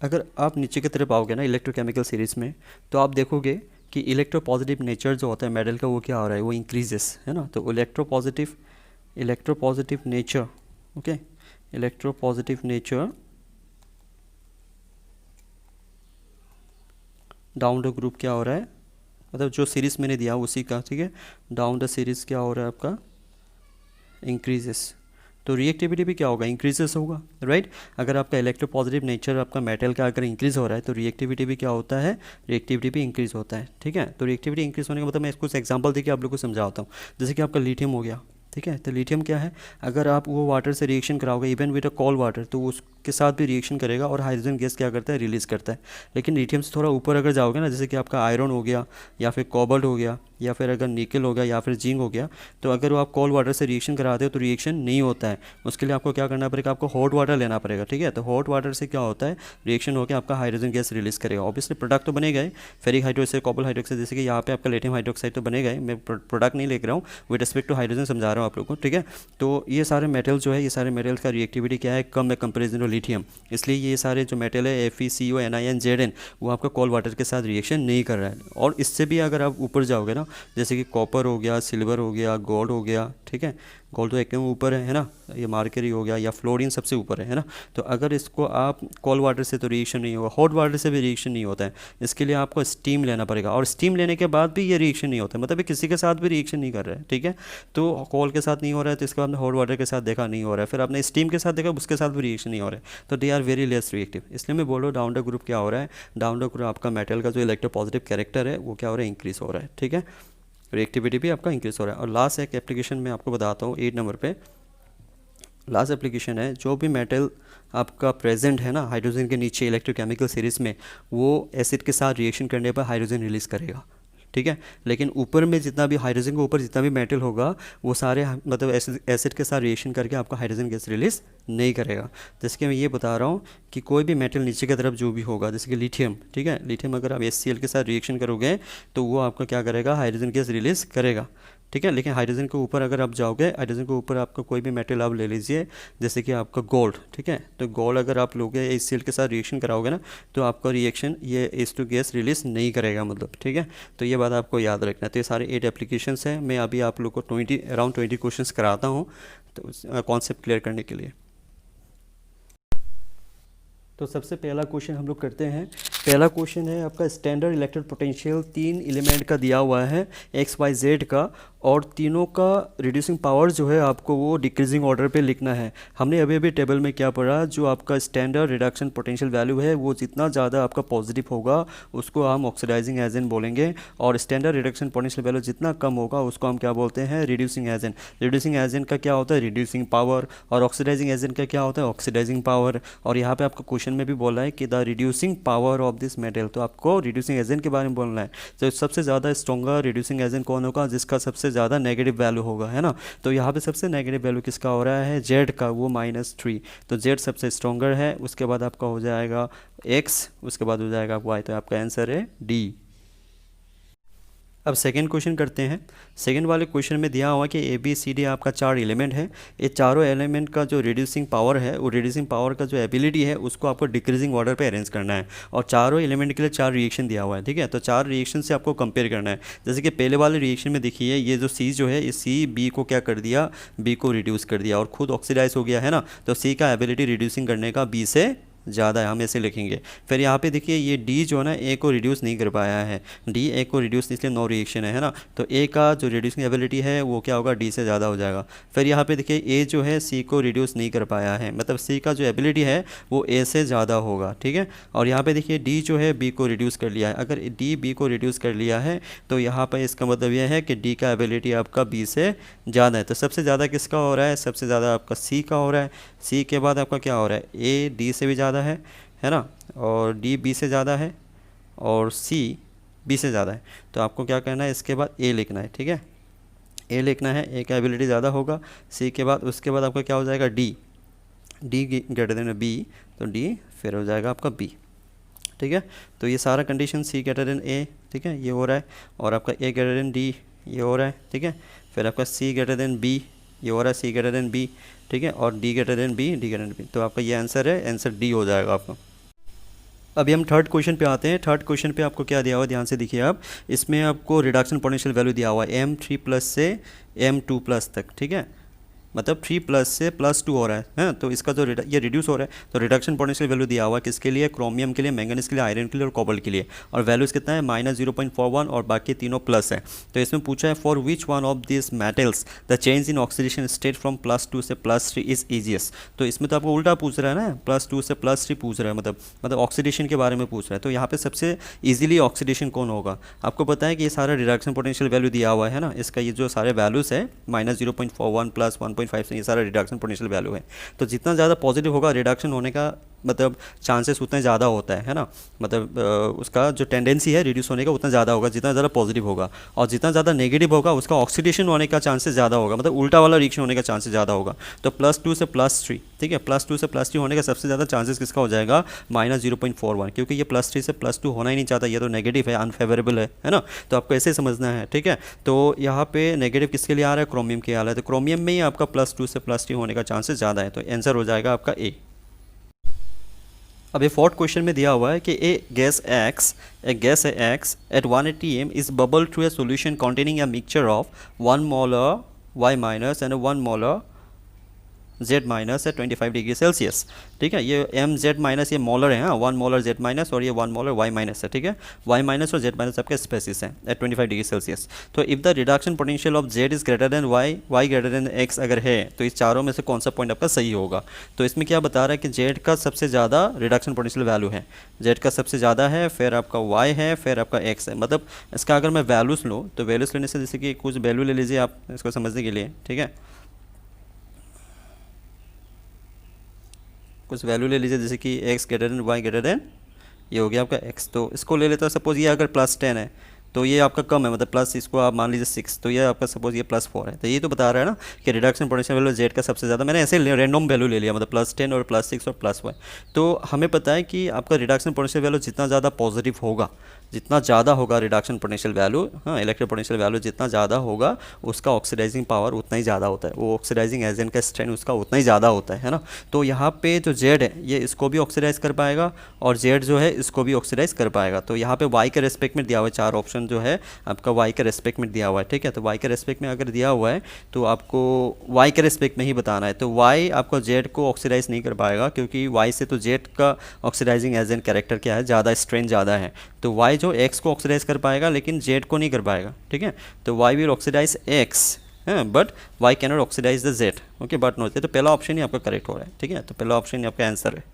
अगर आप नीचे की तरफ आओगे ना इलेक्ट्रोकेमिकल सीरीज़ में, तो आप देखोगे कि इलेक्ट्रोपॉजिटिव नेचर जो होता है मेटल का वो क्या हो रहा है, वो इंक्रीजेस है ना। तो electropositive nature, okay, electropositive nature down the group क्या हो रहा है, मतलब जो सीरीज़ मैंने दिया उसी का, ठीक है, डाउन द सीरीज़ क्या हो रहा है आपका, इंक्रीजेस। तो रिएक्टिविटी भी क्या होगा, इंक्रीजेस होगा, राइट। अगर आपका इलेक्ट्रोपॉजिटिव नेचर आपका मेटल का अगर इंक्रीज़ हो रहा है तो रिएक्टिविटी भी क्या होता है, रिएक्टिविटी भी इंक्रीज़ होता है। ठीक है, तो रिएक्टिविटी इंक्रीज़ होने का मतलब मैं कुछ एग्जांपल देके आप लोग को समझाता हूँ। जैसे कि आपका लिथियम हो गया, ठीक है, तो लिथियम क्या है, अगर आप वो वाटर से रिएक्शन कराओगे even with a cold water, तो उसके साथ भी रिएक्शन करेगा और हाइड्रोजन गैस क्या करता है, रिलीज़ करता है। लेकिन लिथियम से थोड़ा ऊपर अगर जाओगे ना, जैसे कि आपका आयरन हो गया या फिर कोबाल्ट हो गया या फिर अगर निकल हो गया या फिर जिंक हो गया, तो अगर वो आप कोल्ड वाटर से रिएक्शन कराते हो तो रिएक्शन नहीं होता है। उसके लिए आपको क्या करना पड़ेगा, आपको हॉट वाटर लेना पड़ेगा। ठीक है, तो हॉट वाटर से क्या होता है, रिएक्शन होकर आपका हाइड्रोजन गैस रिलीज़ करेगा। ऑब्वियसली प्रोडक्ट तो बनेगा ही, फेरिक हाइड्रोक्साइड, कॉपर हाइड्रोक्साइड, जैसे कि यहाँ पे आपका लिथियम हाइड्रोक्साइड तो बनेगा ही। मैं प्रोडक्ट नहीं लेकर रहा हूँ, विद रिस्पेक्ट टू हाइड्रोजन समझा रहा हूँ आप लोग को। ठीक है, तो ये सारे मेटल जो है, ये सारे मेटल का रिएक्टिविटी क्या है, कम है कंपेरिजन टू लिथियम। इसलिए ये सारे जो मेटल है FeCO, NiN, Zn, वो आपका कोल्ड वाटर के साथ रिएक्शन नहीं कर रहा है। और इससे भी अगर आप ऊपर जाओगे ना, जैसे कि कॉपर हो गया, सिल्वर हो गया, गोल्ड हो गया, ठीक है, गोल्ड तो एकदम ऊपर है ना, ये मार्करी हो गया या फ्लोरीन सबसे ऊपर है ना। तो अगर इसको आप कोल्ड वाटर से तो रिएक्शन नहीं होगा, हॉट वाटर से भी रिएक्शन नहीं होता है। इसके लिए आपको स्टीम लेना पड़ेगा, और स्टीम लेने के बाद भी ये रिएक्शन नहीं होता है, मतलब ये किसी के साथ भी रिएक्शन नहीं कर रहा है। ठीक है, तो कोल के साथ नहीं हो रहा है, तो इसका आपने हॉट वाटर के साथ देखा नहीं हो रहा है, फिर आपने स्टीम के साथ देखा उसके साथ भी रिएक्शन नहीं हो रहा है, तो they are very less reactive. इसलिए मैं बोल रहा हूँ डाउन द ग्रुप क्या हो रहा है, डाउन द ग्रुप आपका मेटल का जो इलेक्ट्रोपॉजिटिव कैरेक्टर है वो क्या हो रहा है, इंक्रीज हो रहा है। ठीक है, रिएक्टिविटी भी आपका इंक्रीज हो रहा है। और लास्ट एक एप्लीकेशन मैं आपको बताता हूँ 8 नंबर पे। लास्ट एप्लीकेशन है, जो भी मेटल आपका प्रेजेंट है ना हाइड्रोजन के नीचे इलेक्ट्रोकेमिकल सीरीज़ में, वो एसिड के साथ रिएक्शन करने पर हाइड्रोजन रिलीज़ करेगा। ठीक है, लेकिन ऊपर में जितना भी हाइड्रोजन के ऊपर जितना भी मेटल होगा वो सारे मतलब एसिड के साथ रिएक्शन करके आपका हाइड्रोजन गैस रिलीज़ नहीं करेगा। जैसे कि मैं ये बता रहा हूँ कि कोई भी मेटल नीचे की तरफ जो भी होगा, जैसे कि लिथियम, ठीक है, लिथियम अगर आप HCl के साथ रिएक्शन करोगे तो वो आपका क्या करेगा, हाइड्रोजन गैस रिलीज़ करेगा। ठीक है, लेकिन हाइड्रोजन के ऊपर अगर आप जाओगे, हाइड्रोजन के ऊपर आपका कोई भी मेटल आप ले लीजिए, जैसे कि आपका गोल्ड, ठीक है, तो गोल्ड अगर आप लोगे HCl के साथ रिएक्शन कराओगे ना, तो आपका रिएक्शन ये H2 गैस रिलीज़ नहीं करेगा, मतलब। ठीक है, तो ये बात आपको याद रखना है। तो ये सारे 8 एप्लीकेशंस हैं। मैं अभी आप लोग को अराउंड 20 क्वेश्चंस कराता हूँ, तो कॉन्सेप्ट क्लियर करने के लिए। तो सबसे पहला क्वेश्चन हम लोग करते हैं। पहला क्वेश्चन है आपका स्टैंडर्ड इलेक्ट्रिक पोटेंशियल 3 एलिमेंट का दिया हुआ है XYZ का, और तीनों का रिड्यूसिंग पावर जो है आपको वो डिक्रीजिंग ऑर्डर पे लिखना है। हमने अभी अभी टेबल में क्या पढ़ा, जो आपका स्टैंडर्ड रिडक्शन पोटेंशियल वैल्यू है वो जितना ज़्यादा आपका पॉजिटिव होगा उसको हम ऑक्सीडाइजिंग एजेंट बोलेंगे, और स्टैंडर्ड रिडक्शन पोटेंशियल वैल्यू जितना कम होगा उसको हम क्या बोलते हैं, रिड्यूसिंग एजेंट। रिड्यूसिंग एजेंट का क्या होता है, रिड्यूसिंग पावर, और ऑक्सीडाइजिंग एजेंट का क्या होता है, ऑक्सीडाइजिंग पावर। और यहाँ पे आपको क्वेश्चन में भी बोला है कि the reducing power of this metal, तो आपको रिड्यूसिंग एजेंट के बारे में बोलना है। तो सबसे ज़्यादा स्ट्रॉन्गर रिड्यूसिंग एजेंट कौन होगा, जिसका सबसे ज़्यादा नेगेटिव वैल्यू होगा, है ना। तो यहाँ पे सबसे नेगेटिव वैल्यू किसका हो रहा है, Z का, वो -3। तो Z सबसे स्ट्रॉन्गर है। उसके बाद आपका हो जाएगा X, उसके बाद हो जाएगा Y, तो आपका आंसर है D। अब सेकेंड क्वेश्चन करते हैं। सेकेंड वाले क्वेश्चन में दिया हुआ कि ABCD आपका 4 एलिमेंट है। ये चारों एलिमेंट का जो रिड्यूसिंग पावर है, वो रिड्यूसिंग पावर का जो एबिलिटी है उसको आपको डिक्रीजिंग ऑर्डर पे अरेंज करना है, और चारों एलिमेंट के लिए 4 रिएक्शन दिया हुआ है। ठीक है, तो 4 रिएक्शन से आपको कंपेयर करना है। जैसे कि पहले वाले रिएक्शन में देखिए, ये जो C जो है, इस C B को क्या कर दिया, B को रिड्यूस कर दिया और खुद ऑक्सीडाइज हो गया, है ना। तो C का एबिलिटी रिड्यूसिंग करने का B से ज़्यादा है, हम ऐसे लिखेंगे। फिर यहाँ पे देखिए ये डी जो है ना ए को रिड्यूस नहीं कर पाया है, डी ए को रिड्यूस इसलिए नो रिएक्शन है ना, तो ए का जो रिड्यूसिंग एबिलिटी है वो क्या होगा, डी से ज़्यादा हो जाएगा। फिर यहाँ पे देखिए ए जो है सी को रिड्यूस नहीं कर पाया है, मतलब सी का जो एबिलिटी है वो ए से ज़्यादा होगा, ठीक है। और यहाँ पे देखिए डी जो है बी को रिड्यूस कर लिया है, अगर डी बी को रिड्यूस कर लिया है तो यहाँ पर इसका मतलब यह है कि डी का एबिलिटी आपका बी से ज़्यादा है। तो सबसे ज़्यादा किसका हो रहा है, सबसे ज़्यादा आपका सी का हो रहा है, सी के बाद आपका क्या हो रहा है, ए डी से भी ज़्यादा है ना, और डी बी से ज़्यादा है और सी बी से ज़्यादा है। तो आपको क्या करना है, इसके बाद ए लिखना है, ठीक है, ए लिखना है, ए का एबिलिटी ज़्यादा होगा सी के बाद। उसके बाद आपका क्या हो जाएगा, D, D greater than B, तो डी फिर हो जाएगा आपका बी, ठीक है। तो ये सारा कंडीशन सी ग्रेटर देन ए, ठीक है, ये हो रहा है, और आपका ए ग्रेटर देन डी ये हो रहा है, ठीक है। फिर आपका सी ग्रेटर देन बी ये हो रहा है, सी ग्रेटर देन बी, ठीक है, और D greater than B, D greater than B. तो आपका ये आंसर है, आंसर डी हो जाएगा आपका। अभी हम थर्ड क्वेश्चन पे आते हैं। थर्ड क्वेश्चन पे आपको क्या दिया हुआ है, ध्यान से देखिए आप, इसमें आपको रिडक्शन पोटेंशियल वैल्यू दिया हुआ है M3+ से M2+ तक, ठीक है, मतलब 3+ से +2 हो रहा है, तो इसका जो ये रिड्यूस हो रहा है, तो रिडक्शन पोटेंशियल वैल्यू दिया हुआ है किसके लिए, क्रोमियम के लिए, मैंगनीज के लिए, आयरन के लिए और कोबाल्ट के लिए, और वैल्यूज़ कितना है -0.41 और बाकी तीनों प्लस है। तो इसमें पूछा है for which one of this metals the change in oxidation state from +2 से +3 इज ईजीएस्ट। तो इसमें तो आपको उल्टा पूछ रहा है ना, +2 से +3 पूछ रहा है, मतलब ऑक्सीडेशन के बारे में पूछ रहा है। तो यहाँ पे सबसे ईजिली ऑक्सीडेशन कौन होगा, आपको पता है कि ये सारा रिडक्शन पोटेंशियल वैल्यू दिया हुआ है ना, इसका ये जो सारे वैल्यूज़ है -0.41 + 1.5 से ये सारा रिडक्शन पोटेंशियल वैल्यू है। तो जितना ज़्यादा पॉजिटिव होगा रिडक्शन होने का मतलब चांसेस उतना ज़्यादा होता है ना, मतलब उसका जो टेंडेंसी है रिड्यूस होने का उतना ज़्यादा होगा जितना ज़्यादा पॉजिटिव होगा, और जितना ज़्यादा नेगेटिव होगा उसका ऑक्सीडेशन होने का चांसेस ज़्यादा होगा, मतलब उल्टा वाला रिएक्शन होने का चांसेस ज़्यादा होगा। तो +2 से +3, ठीक है, +2 से +3 होने का सबसे ज़्यादा चांसेस किसका हो जाएगा, -0.41, क्योंकि ये +3 से +2 होना ही नहीं चाहता, ये तो नेगेटिव है, अनफेवरेबल है ना। तो आपको ऐसे समझना है, ठीक है। तो यहाँ पे नेगेटिव किसके लिए आ रहा है, क्रोमियम के आ रहा है, तो क्रोमियम में ही आपका +2 से +3 होने का चांसेस ज़्यादा है, तो आंसर हो जाएगा आपका ए। अब ये फोर्थ क्वेश्चन में दिया हुआ है कि ए गैस है X at 180 m is bubble through a solution containing a mixture of 1 molar Y- and 1 molar Z- at 25 degree Celsius, ठीक है। ये MZ- ये मोलर है, हाँ, 1 मोलर Z- और ये 1 मोलर Y- है, ठीक है। Y- और Z- आपके स्पेसिस है एट 25 डिग्री सेल्सियस। तो if the reduction potential of Z is greater than Y greater than X अगर है, तो इस चारों में से कौन सा पॉइंट आपका सही होगा। तो इसमें क्या बता रहा है कि Z का सबसे ज़्यादा रिडक्शन पोटेंशियल वैल्यू है, Z का सबसे ज़्यादा है, फिर आपका Y है, फिर आपका X है। मतलब इसका अगर मैं वैल्यूज़ लूँ तो वैल्यूज़ लेने से जैसे कि कुछ वैल्यू ले लीजिए आप इसको समझने के लिए, ठीक है, कुछ वैल्यू ले लीजिए जैसे कि x greater than y greater than, ये हो गया आपका x। तो इसको ले लेता हूँ, सपोज़ ये अगर +10 है तो ये आपका कम है, मतलब प्लस इसको आप मान लीजिए 6, तो ये आपका सपोज ये +4 है। तो ये तो बता रहा है ना कि रिडक्शन पोटेंशियल वैल्यू Z का सबसे ज़्यादा, मैंने ऐसे रैंडम वैल्यू ले लिया, मतलब +10 और +6 और +1। तो हमें पता है कि आपका रिडक्शन पोटेंशियल वैल्यू जितना ज़्यादा पॉजिटिव होगा, जितना ज़्यादा होगा रिडक्शन पोटेंशियल वैल्यू, हाँ, इलेक्ट्रिक पोटेंशियल वैल्यू जितना ज़्यादा होगा उसका ऑक्सीडाइजिंग पावर उतना ही ज़्यादा होता है, वो ऑक्सीडाइजिंग एजेंट का स्ट्रेंथ उसका उतना ही ज़्यादा होता है ना। तो यहाँ पे जो Z है ये इसको भी ऑक्सीडाइज कर पाएगा और Z जो है इसको भी ऑक्सीडाइज कर पाएगा। तो यहाँ पे Y के रेस्पेक्ट में दिया हुआ है, 4 ऑप्शन जो है आपका Y के रेस्पेक्ट में दिया हुआ है, ठीक है। तो Y के रेस्पेक्ट में अगर दिया हुआ है तो आपको Y के रेस्पेक्ट में ही बताना है। तो Y आपको Z को ऑक्सीडाइज नहीं कर पाएगा, क्योंकि Y से तो Z का ऑक्सीडाइजिंग एजेंट कैरेक्टर क्या है, ज़्यादा स्ट्रेंथ ज़्यादा है। तो Y जो X को ऑक्सीडाइज कर पाएगा लेकिन Z को नहीं कर पाएगा, ठीक है। तो Y will oxidise X, but Y cannot oxidise the Z, okay, but not. तो पहला ऑप्शन ही आपका करेक्ट हो रहा है, ठीक है। तो पहला ऑप्शन ही आपका आंसर है।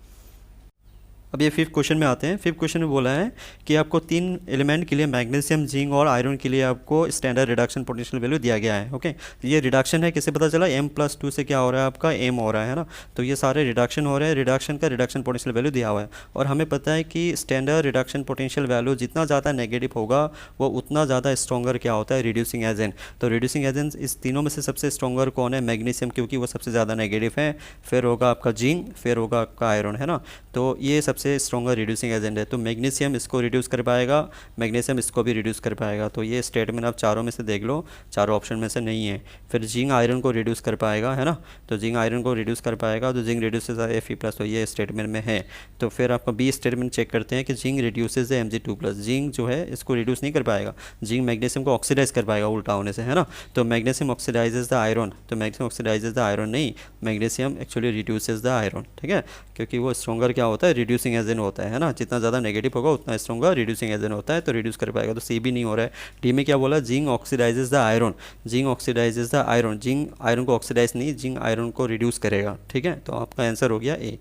अब ये 5th क्वेश्चन में आते हैं। 5th क्वेश्चन में बोला है कि आपको 3 एलिमेंट के लिए मैग्नीशियम, जिंक और आयरन के लिए आपको स्टैंडर्ड रिडक्शन पोटेंशियल वैल्यू दिया गया है, ओके। ये रिडक्शन है, किससे पता चला, M+2 से क्या हो रहा है आपका M हो रहा है ना। तो ये सारे रिडक्शन हो रहे हैं, रिडक्शन का रिडक्शन पोटेंशियल वैल्यू दिया हुआ है। और हमें पता है कि स्टैंडर्ड रिडक्शन पोटेंशियल वैल्यू जितना ज़्यादा नेगेटिव होगा वो उतना ज़्यादा स्ट्रॉन्गर क्या होता है, रिड्यूसिंग एजेंट। तो रिड्यूसिंग एजेंट इस तीनों में से सबसे स्ट्रॉन्गर कौन है, मैग्नीशियम, क्योंकि वो सबसे ज़्यादा नेगेटिव है। फिर होगा आपका जिंक, फिर होगा आपका आयरन, है ना। तो ये सबसे सबसे स्ट्रॉन्गर रिड्यूसिंग एजेंट है। तो मैग्नीशियम इसको रिड्यूस कर पाएगा, मैग्नीशियम इसको भी रिड्यूस कर पाएगा। तो ये स्टेटमेंट आप चारों में से देख लो, चारों ऑप्शन में से नहीं है। फिर जिंक आयरन को रिड्यूस कर पाएगा, है ना, तो जिंक आयरन को रिड्यूस कर पाएगा, तो जिंक रिड्यूसेस Fe+, तो ये स्टेटमेंट में है। तो फिर आपका बी स्टेटमेंट चेक करते हैं कि जिंक रिड्यूसेस Mg2+, जिंक जो है इसको रिड्यूस नहीं कर पाएगा, जिंक मैग्नीशियम को ऑक्सीडाइज कर पाएगा उल्टा होने से, है ना। तो मैग्नीशियम ऑक्सीडाइजेज द आयरन, तो मैग्नीशियम ऑक्सीडाइजेज द आयरन नहीं, magnesium actually reduces the iron, ठीक है, क्योंकि वो स्ट्रॉन्गर क्या होता है, रिड्यूसिंग एजेंट होता है ना, जितना ज़्यादा नेगेटिव होगा उतना स्ट्रॉन्गर रिड्यूसिंग एजेंट होता है, तो रिड्यूस कर पाएगा। तो सी भी नहीं हो रहा है। डी में क्या बोला, zinc oxidises the iron, zinc oxidises the iron, zinc iron को ऑक्सीडाइज नहीं, जिंक आयरन को रिड्यूस करेगा, ठीक है, तो आपका आंसर हो गया ए।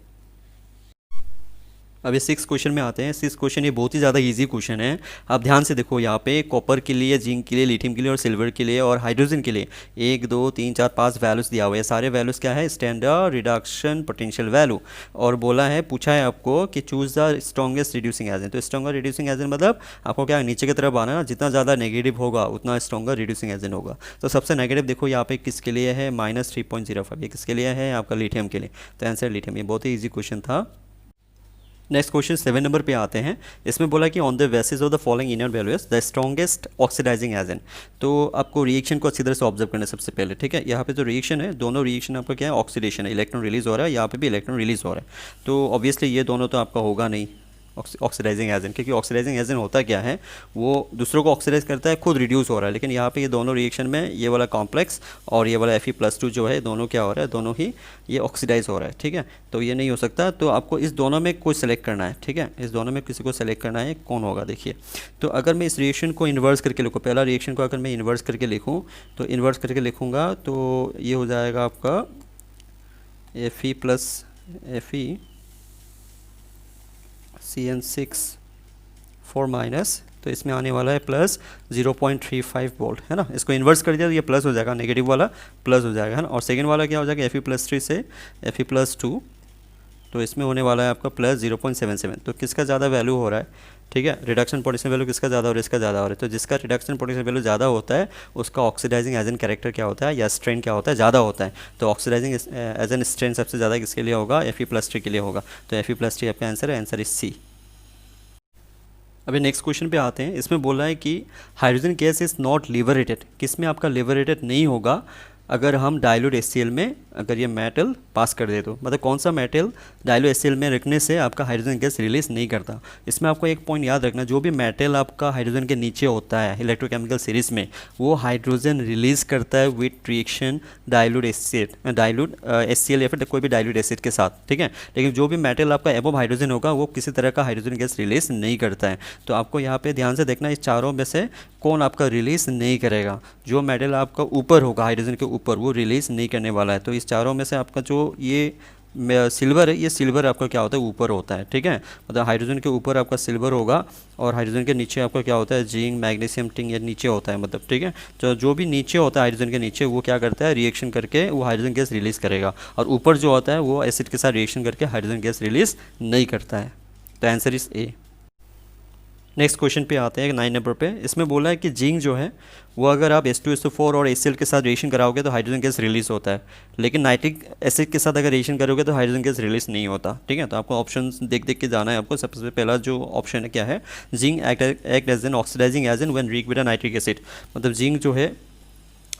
अभी 6 क्वेश्चन में आते हैं। 6 क्वेश्चन ये बहुत ही ज़्यादा इजी क्वेश्चन है। आप ध्यान से देखो, यहाँ पे कॉपर के लिए, जिंक के लिए, लिथियम के लिए और सिल्वर के लिए और हाइड्रोजन के लिए 1 2 3 4 5 वैल्यूज़ दिया हुआ है। सारे वैल्यूज़ क्या है, स्टैंडर्ड रिडक्शन पोटेंशियल वैल्यू, और बोला है, पूछा है आपको कि choose the strongest reducing agent. तो स्ट्रॉन्गर रिड्यूसिंग एजेंट मतलब आपको क्या नीचे की तरफ आना है ना, जितना ज़्यादा नेगेटिव होगा उतना स्ट्रॉन्गर रिड्यूसिंग एजेंट होगा। तो सबसे नेगेटिव देखो यहाँ पे किसके लिए है, -3.05, ये किसके लिए है, आपका लिथियम के लिए, तो आंसर लिथियम। ये बहुत ही ईजी क्वेश्चन था। नेक्स्ट क्वेश्चन 7 नंबर पे आते हैं। इसमें बोला कि on the basis of the following inner values the strongest oxidising agent. तो आपको रिएक्शन को अच्छी तरह से ऑब्जर्व करना है सबसे पहले, ठीक है। यहाँ पे जो रिएक्शन है, दोनों रिएक्शन आपका क्या है, ऑक्सीडेशन है, इलेक्ट्रॉन रिलीज हो रहा है, यहाँ पे भी इलेक्ट्रॉन रिलीज हो रहा है। तो ऑब्वियसली ये दोनों तो आपका होगा नहीं ऑक्सीडाइजिंग एजेंट, क्योंकि ऑक्सीडाइजिंग एजेंट होता क्या है, वो दूसरों को ऑक्सीडाइज करता है, खुद रिड्यूस हो रहा है। लेकिन यहाँ पे ये दोनों रिएक्शन में ये वाला कॉम्प्लेक्स और ये वाला Fe+2 जो है, दोनों क्या हो रहा है, दोनों ही ये ऑक्सीडाइज हो रहा है, ठीक है। तो ये नहीं हो सकता, तो आपको इस दोनों में कोई सेलेक्ट करना है, ठीक है, इस दोनों में किसी को सेलेक्ट करना है, कौन होगा। देखिए, तो अगर मैं इस रिएक्शन को इन्वर्स करके लिखूँ, पहला रिएक्शन को अगर मैं इन्वर्स करके लिखूँ, तो इन्वर्स करके लिखूँगा तो ये हो जाएगा आपका Fe प्लस Fe CN6 तो इसमें आने वाला है प्लस 0.35 वोल्ट, है ना। इसको इन्वर्स कर दिया तो ये प्लस हो जाएगा, नेगेटिव वाला प्लस हो जाएगा, है ना। और सेकंड वाला क्या हो जाएगा, Fe+3 से Fe+2, तो इसमें होने वाला है आपका प्लस 0.77। तो किसका ज़्यादा वैल्यू हो रहा है, ठीक है, रिडक्शन पोटेंशियल वैल्यू किसका ज़्यादा हो रहा है, इसका ज़्यादा हो रहा है। तो जिसका रिडक्शन पोटेंशियल वैल्यू ज़्यादा होता है उसका ऑक्सीडाइजिंग एजेंट कैरेक्टर क्या होता है, या स्ट्रेंथ क्या होता है, ज़्यादा होता है। तो ऑक्सीडाइजिंग एजेंट स्ट्रेंथ सबसे ज़्यादा किसके लिए होगा, Fe+3 के लिए होगा। तो Fe+3 आपका आंसर है, आंसर इज सी। अभी नेक्स्ट क्वेश्चन पे आते हैं। इसमें बोला है कि hydrogen gas is not liberated, किस में आपका लिबरेटेड नहीं होगा अगर हम डाइल्यूट HCl में अगर ये मेटल पास कर दे, तो मतलब कौन सा मेटल डाइल्यूट HCl में रखने से आपका हाइड्रोजन गैस रिलीज नहीं करता। इसमें आपको एक पॉइंट याद रखना, जो भी मेटल आपका हाइड्रोजन के नीचे होता है इलेक्ट्रोकेमिकल सीरीज में, वो हाइड्रोजन रिलीज करता है विथ रिएक्शन डाइल्यूट HCl या फिर कोई भी डाइल्यूट एसिड के साथ, ठीक है। लेकिन जो भी मेटल आपका एबव हाइड्रोजन होगा वो किसी तरह का हाइड्रोजन गैस रिलीज नहीं करता है। तो आपको यहाँ पे ध्यान से देखना, इस चारों में से कौन आपका रिलीज नहीं करेगा। जो मेटल आपका ऊपर होगा हाइड्रोजन के ऊपर, वो रिलीज नहीं करने वाला है। तो इस चारों में से आपका जो ये सिल्वर है, ये सिल्वर आपका क्या होता है, ऊपर होता है, ठीक है। मतलब हाइड्रोजन के ऊपर आपका सिल्वर होगा और हाइड्रोजन के नीचे आपका क्या होता है, जिंक, मैग्नीशियम, टिन, ये नीचे होता है, मतलब, ठीक है। तो जो भी नीचे होता है हाइड्रोजन के नीचे, वो क्या करता है, रिएक्शन करके वो हाइड्रोजन गैस रिलीज करेगा, और ऊपर जो होता है वो एसिड के साथ रिएक्शन करके हाइड्रोजन गैस रिलीज नहीं करता है। तो answer is a. Next question पे आते हैं 9 नंबर पे। इसमें बोला है कि जिंक जो है वो अगर आप H2SO4 और HCl के साथ रिएक्शन कराओगे तो हाइड्रोजन गैस रिलीज होता है, लेकिन नाइट्रिक एसिड के साथ अगर रिएक्शन करोगे तो हाइड्रोजन गैस रिलीज नहीं होता, ठीक है। तो आपको ऑप्शन देख देख के जाना है आपको। सबसे पहला जो ऑप्शन है क्या है, zinc act as an oxidising agent when react with a nitric acid. मतलब जिंक जो है,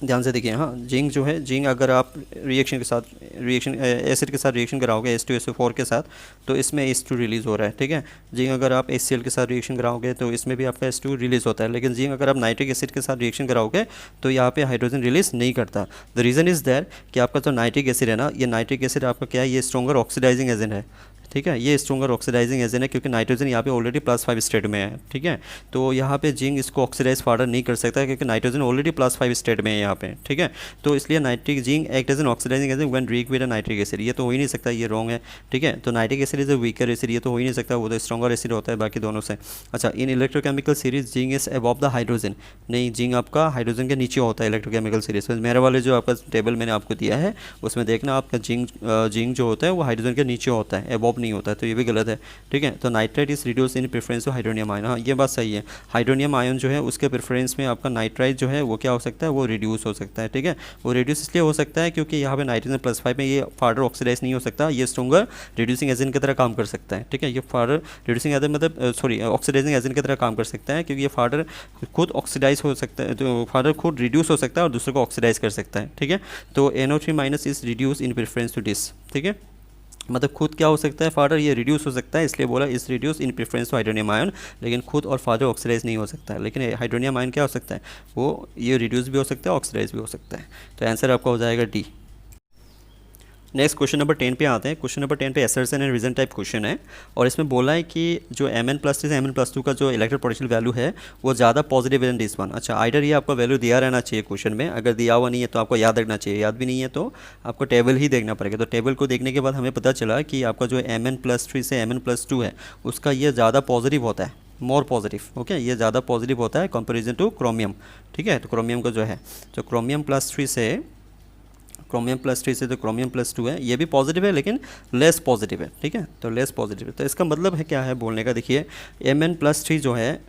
ध्यान से देखिए, हाँ, जिंक जो है, जिंक अगर आप रिएक्शन के साथ एसिड के साथ रिएक्शन कराओगे H2SO4 के साथ, तो इसमें H2 रिलीज़ हो रहा है, ठीक है। जिंक अगर आप HCl के साथ रिएक्शन कराओगे तो इसमें भी आपका H2 रिलीज़ होता है, लेकिन जिंक अगर आप नाइट्रिक एसिड के साथ रिएक्शन कराओगे तो यहाँ पे हाइड्रोजन रिलीज़ नहीं करता। द रीज़न इज़ दैट कि आपका जो नाइट्रिक एसिड है ना, ये नाइट्रिक एसिड आपका क्या है, ये स्ट्रॉन्गर ऑक्सीडाइजिंग एजेंट है, ठीक है। ये स्ट्रॉन्गर ऑक्सीडाइजिंग एजेंट है क्योंकि नाइट्रोजन यहाँ पे ऑलरेडी +5 स्टेट में है, ठीक है। तो यहाँ पे जिंक इसको ऑक्सीडाइज फार्डर नहीं कर सकता क्योंकि नाइट्रोजन ऑलरेडी +5 स्टेट में है यहाँ पे, ठीक है। तो इसलिए nitric zinc act as an oxidising agent when react with a nitric acid, ये तो हो ही नहीं सकता, ये रॉन्ग है, ठीक है। तो nitric acid is a weaker acid, ये तो हो ही नहीं सकता, वो तो स्ट्रॉन्गर एसिड होता है बाकी दोनों से। अच्छा, in electrochemical series zinc is above the hydrogen, नहीं, जिंक आपका हाइड्रोजन के नीचे होता है इलेक्ट्रोकेमिकल सीरीज। मेरे वाले जो आपका टेबल मैंने आपको दिया है उसमें देखना, आपका जिंक जो होता है वो हाइड्रोजन के नीचे होता है, अबव नहीं होता है, तो ये भी गलत है, ठीक है। तो nitrite is reduce in preference to hydronium ion, हाँ ये बात सही है। हाइड्रोनियम आयन जो है उसके प्रेफरेंस में आपका नाइट्राइट जो है वो क्या हो सकता है, वो रिड्यूस हो सकता है, ठीक है। वो रिड्यूस इसलिए हो सकता है क्योंकि यहाँ पे नाइट्रोजन +5 में ये फार्दर ऑक्सीडाइज नहीं हो सकता, ये स्ट्रॉन्गर रिड्यूसिंग एजेंट की तरह काम कर सकता है, ठीक है। ये फार्दर रिड्यूसिंग एजेंट मतलब सॉरी ऑक्सीडाइजिंग एजेंट की तरह काम कर सकता है, क्योंकि ये फार्दर खुद ऑक्सीडाइज हो सकता है, तो फार्दर खुद रिड्यूस हो सकता है और दूसरे को ऑक्सीडाइज कर सकता है, ठीक है। तो NO3- is reduce in preference to this, ठीक है। मतलब खुद क्या हो सकता है, फादर ये रिड्यूस हो सकता है, इसलिए बोला is reduce in preference to hydronium ion, लेकिन खुद और फादर ऑक्सीडाइज नहीं हो सकता है। लेकिन हाइड्रोनियम आयन क्या हो सकता है, वो ये रिड्यूस भी हो सकता है, ऑक्सीडाइज भी हो सकता है। तो आंसर आपका हो जाएगा डी। नेक्स्ट क्वेश्चन नंबर 10 पे आते हैं। क्वेश्चन नंबर 10 पे assertion and reason type question है, और इसमें बोला है कि जो Mn+3 से Mn+2 का जो इलेक्ट्रिक पोटेंशियल वैल्यू है वो ज़्यादा पॉजिटिव देन दिस वन। अच्छा, आइडर ये आपका वैल्यू दिया रहना चाहिए क्वेश्चन में, अगर दिया हुआ नहीं है तो आपको याद रखना चाहिए, याद भी नहीं है तो आपको टेबल ही देखना पड़ेगा। तो टेबल को देखने के बाद हमें पता चला कि आपका जो Mn+3 से Mn+2 है उसका ये ज़्यादा पॉजिटिव होता है, मोर पॉजिटिव, ओके, ये ज़्यादा पॉजिटिव होता है कंपेरिजन टू क्रोमियम, ठीक है। तो क्रोमियम का जो है, तो क्रोमियम+3 से तो क्रोमियम+2 है, ये भी पॉजिटिव है लेकिन लेस पॉजिटिव है, ठीक है। तो लेस पॉजिटिव है, तो इसका मतलब है क्या है बोलने का, देखिए Mn+3 जो है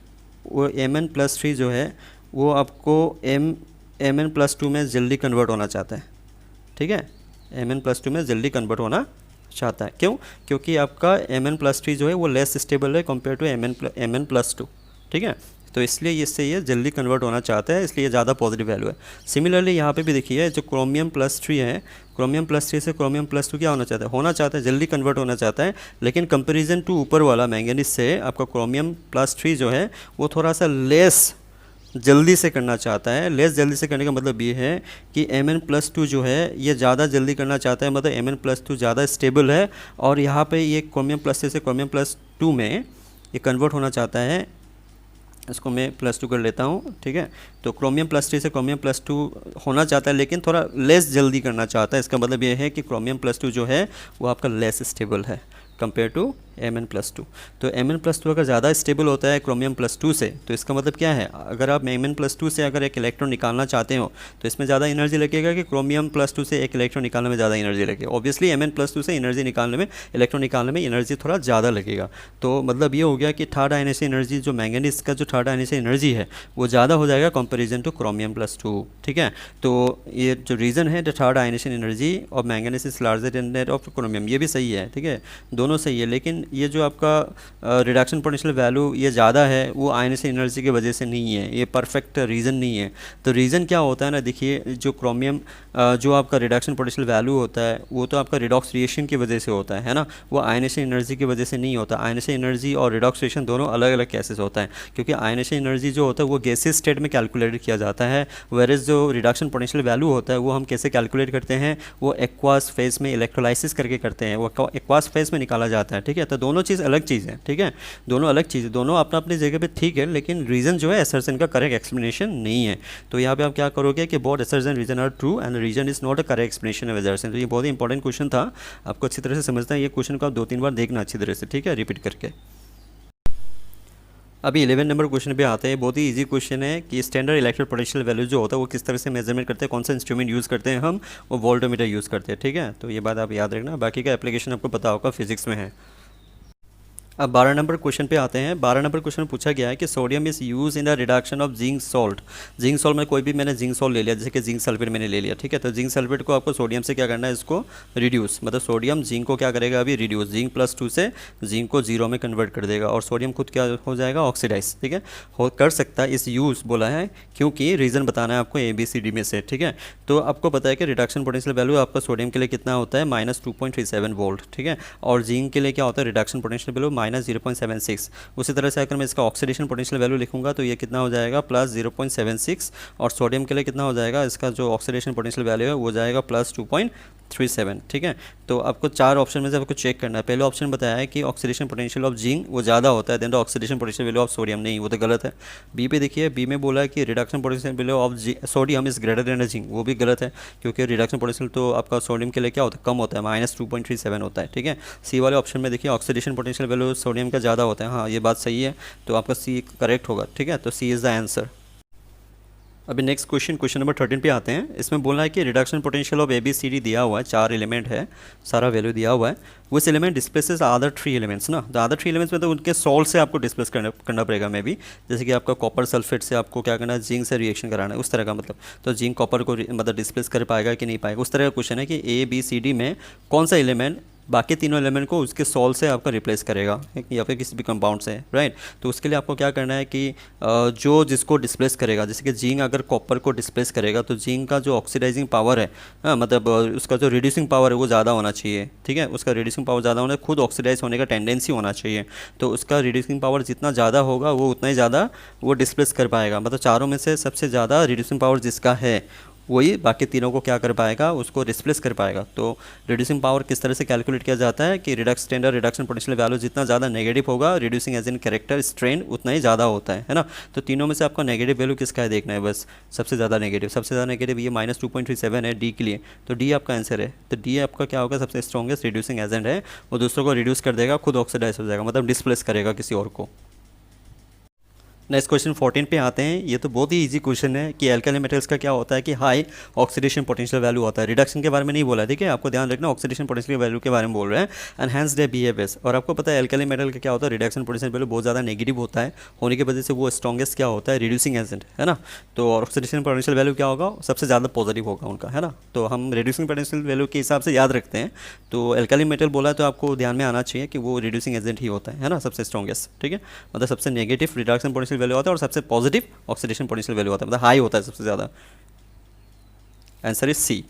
वो Mn+3 जो है वो आपको Mn+2 में जल्दी कन्वर्ट होना चाहता है, ठीक है। Mn+2 में जल्दी कन्वर्ट होना चाहता है, क्यों? क्योंकि आपका Mn+3 जो है वो लेस स्टेबल है कंपेयर टू Mn+2, ठीक है। तो इसलिए इससे ये जल्दी कन्वर्ट होना चाहता है, इसलिए ज़्यादा पॉजिटिव वैल्यू है। सिमिलरली यहाँ पे भी देखिए जो क्रोमियम+3 है, क्रोमियम+3 से क्रोमियम+2 क्या होना चाहता है जल्दी कन्वर्ट होना चाहता है, लेकिन कंपैरिजन टू ऊपर वाला मैंगनीज से आपका क्रोमियम+3 जो है वो थोड़ा सा लेस जल्दी से करना चाहता है। लेस जल्दी से करने का मतलब ये है कि Mn+2 जो है ये ज़्यादा जल्दी करना चाहता है, मतलब Mn+2 ज़्यादा स्टेबल है, और यहाँ पे ये क्रोमियम+3 से क्रोमियम+2 में ये कन्वर्ट होना चाहता है। इसको मैं +2 कर लेता हूँ, ठीक है। तो क्रोमियम+3 से क्रोमियम+2 होना चाहता है लेकिन थोड़ा लेस जल्दी करना चाहता है। इसका मतलब ये है कि क्रोमियम+2 जो है वो आपका लेस स्टेबल है कंपेयर टू Mn+2। तो Mn+2 अगर ज़्यादा स्टेबल होता है क्रोमियम+2 से, तो इसका मतलब क्या है, अगर आप Mn+2 से अगर एक इलेक्ट्रॉन निकालना चाहते हो तो इसमें ज़्यादा एनर्जी लगेगा कि क्रोमियम+2 से एक इलेक्ट्रॉन निकालने में ज़्यादा एनर्जी लगेगा। ऑब्वियसली Mn+2 से एनर्जी निकालने में, इलेक्ट्रॉन निकालने में एनर्जी थोड़ा ज़्यादा लगेगा। तो मतलब ये हो गया कि थर्ड आयनेशन एनर्जी, जो मैंगनीज का जो थर्ड आयनेशन एनर्जी है वो ज़्यादा हो जाएगा कंपेरिजन टू क्रोमियम+2, ठीक है। तो ये जो रीज़न है the third ionisation energy of manganese is larger than that of chromium, ये भी सही है, ठीक है, दोनों सही है। लेकिन ये जो आपका रिडक्शन पोटेंशियल वैल्यू ये ज़्यादा है वो आयनेशन एनर्जी की वजह से नहीं है, ये परफेक्ट रीज़न नहीं है। तो रीज़न क्या होता है ना, देखिए जो क्रोमियम जो आपका रिडक्शन पोटेंशियल वैल्यू होता है वो तो आपका रिडॉक्स रिएक्शन की वजह से होता है ना, वो आयनेशन एनर्जी की वजह से नहीं होता। आयनेशन एनर्जी और रिडॉक्स रिएक्शन दोनों अलग अलग केसेस होता है, क्योंकि आयनेशन एनर्जी जो होता है वो गैसेस स्टेट में कैलकुलेट किया जाता है, वेरेज जो रिडक्शन पोटेंशियल वैल्यू होता है वो हम कैसे कैलकुलेट करते हैं, वो एक्वास फेज में इलेक्ट्रोलाइसिस करके करते हैं, वो एक्वास फेज में निकाला जाता है, ठीक है। तो दोनों चीज़ अलग चीज़ है, ठीक है, दोनों अलग चीज़ है, दोनों अपना अपनी जगह पे ठीक है, लेकिन रीज़न जो है असर्शन का करेक्ट एक्सप्लेनेशन नहीं है। तो यहाँ पे आप क्या करोगे कि both assertion reason are true and reason is not a correct explanation of assertion. तो ये बहुत ही इंपॉर्टेंट क्वेश्चन था, आपको अच्छी तरह से समझना है, ये क्वेश्चन को आप 2-3 बार देखना अच्छी तरह से, ठीक है, रिपीट करके। अभी 11 नंबर क्वेश्चन पे आते हैं। बहुत ही इजी क्वेश्चन है कि स्टैंडर्ड इलेक्ट्रिक पोटेंशियल वैल्यू जो होता है वो किस तरह से मेजरमेंट करते हैं, कौन सा इंस्ट्रूमेंट यूज़ करते हैं हम, वो वोल्टोमीटर यूज़ करते हैं, ठीक है। तो ये बात आप याद रखना, बाकी का एप्लीकेशन आपको पता होगा, फिजिक्स में है। अब 12 नंबर क्वेश्चन पे आते हैं। 12 नंबर क्वेश्चन पूछा गया है कि sodium is use in the reduction of zinc salt. Zinc salt में कोई भी मैंने जिंक सॉल्ट ले लिया, जैसे कि जिंक सल्फेट मैंने ले लिया, ठीक है। तो जिंक सल्फेट को आपको सोडियम से क्या करना है, इसको रिड्यूस, मतलब सोडियम जिंक को क्या करेगा अभी रिड्यूस, जिंक +2 से जिंक को 0 में कन्वर्ट कर देगा, और सोडियम खुद क्या हो जाएगा ऑक्सीडाइज, ठीक है, हो कर सकता है। इस यूज़ बोला है क्योंकि रीज़न बताना है आपको ABCD में से, ठीक है। तो आपको पता है कि रिडक्शन पोटेंशियल वैल्यू आपका सोडियम के लिए कितना होता है -2.37 वोल्ट, ठीक है, और जिंक के लिए क्या होता है रिडक्शन पोटेंशियल वैल्यू -0.76। उसी तरह से अगर मैं इसका ऑक्सीडेशन पोटेंशियल वैल्यू लिखूंगा तो ये कितना हो जाएगा +0.76, और सोडियम के लिए कितना हो जाएगा, इसका जो ऑक्सीडेशन पोटेंशियल वैल्यू है वो जाएगा +2.37, ठीक है। तो आपको 4 ऑप्शन में से आपको चेक करना है। पहले ऑप्शन बताया है कि ऑक्सीडेशन पोटेंशियल ऑफ जिंक वो ज़्यादा होता है than the oxidation potential value of sodium, नहीं, वो तो गलत है। बी पे देखिए, बी में बोला है कि reduction potential value of sodium is greater than zinc, वो भी गलत है, क्योंकि रिडक्शन पोटेंशियल तो आपका सोडियम के लिए क्या होता है, कम होता है, -2.37 होता है, ठीक है। सी वाले ऑप्शन में देखिए ऑक्सीडेशन पोटेंशियल वैल्यू सोडियम का ज़्यादा होता है, हाँ ये बात सही है, तो आपका सी करेक्ट होगा, ठीक है। तो सी इज़ द आंसर। अभी नेक्स्ट क्वेश्चन नंबर 13 पे आते हैं। इसमें बोला है कि reduction potential of A B C D दिया हुआ है, 4 एलिमेंट है, सारा वैल्यू दिया हुआ है। वो इस एलिमेंट डिस्प्लेसेस अदर 3 एलिमेंट्स ना, तो अदर 3 एलिमेंट्स में तो उनके सॉल्ट से आपको डिस्प्लेस करना पड़ेगा मे बी, जैसे कि आपका कॉपर सल्फेट से आपको क्या करना है, जिंक से रिएक्शन कराना है, उस तरह का मतलब। तो जिंक कॉपर को मतलब डिस्प्लेस कर पाएगा कि नहीं पाएगा, उस तरह का क्वेश्चन है कि ए बी सी डी में कौन सा एलिमेंट बाकी तीनों एलिमेंट को उसके सॉल्ट से आपका रिप्लेस करेगा या फिर किसी भी कंपाउंड से, राइट। तो उसके लिए आपको क्या करना है कि जो जिसको डिस्प्लेस करेगा, जैसे कि जिंक अगर कॉपर को डिस्प्लेस करेगा तो जिंक का जो ऑक्सीडाइजिंग पावर है, मतलब उसका जो रिड्यूसिंग पावर है वो ज़्यादा होना चाहिए, ठीक है। उसका रिड्यूसिंग पावर ज़्यादा होना, खुद ऑक्सीडाइज होने का टेंडेंसी होना चाहिए। तो उसका रिड्यूसिंग पावर जितना ज़्यादा होगा वो उतना ही ज़्यादा वो डिस्प्लेस कर पाएगा। मतलब चारों में से सबसे ज़्यादा रिड्यूसिंग पावर जिसका है वही बाकी तीनों को क्या कर पाएगा, उसको डिस्प्लेस कर पाएगा। तो रिड्यूसिंग पावर किस तरह से कैलकुलेट किया जाता है कि स्टैंडर्ड रिडक्शन पोटेंशियल वैल्यू जितना ज़्यादा नेगेटिव होगा, reducing as in character strain उतना ही ज़्यादा होता है ना। तो तीनों में से आपका नेगेटिव वैल्यू किसका है देखना है बस, सबसे ज़्यादा नेगेटिव ये -2.37 है डी के लिए, तो डी आपका आंसर है। तो डी आपका क्या होगा, सबसे स्ट्रॉन्गेस्ट रिड्यूसिंग एजेंट है, वो दूसरों को रिड्यूस कर देगा, खुद ऑक्सीडाइज हो जाएगा, मतलब डिस्प्लेस करेगा किसी और को। नेक्स्ट क्वेश्चन 14 पे आते हैं। ये तो बहुत ही इजी क्वेश्चन है कि एल्काली मेटल्स का क्या होता है कि हाई ऑक्सीडेशन पोटेंशियल वैल्यू होता है। रिडक्शन के बारे में नहीं बोला है, ठीक है, आपको ध्यान रखना, ऑक्सीडेशन पोटेंशियल वैल्यू के बारे में बोल रहे हैं। And hence they behave as, और आपको पता है एल्काली मेटल का क्या होता है, रिडक्शन पोटेंशियल वैल्यू बहुत ज़्यादा नेगेटिव होता है, होने की वजह से वो स्ट्रॉन्गेस्ट क्या होता है, रिड्यूसिंग एजेंट, है ना। तो ऑक्सीडेशन पोटेंशियल वैल्यू क्या होगा, सबसे ज़्यादा पॉजिटिव होगा उनका, है ना। तो हम रिड्यूसिंग पोटेंशियल वैल्यू के हिसाब से याद रखते हैं। तो एल्काली मेटल बोला है तो आपको ध्यान में आना चाहिए कि वो रिड्यूसिंग एजेंट ही होता है ना, सबसे स्ट्रॉन्गेस्ट, ठीक है। मतलब सबसे नेगेटिव रिडक्शन पोटेंशियल वैल्यू होता है और सबसे पॉजिटिव ऑक्सीडेशन पोटेंशियल वैल्यू होता है, मतलब हाई होता है सबसे ज़्यादा। Answer is C.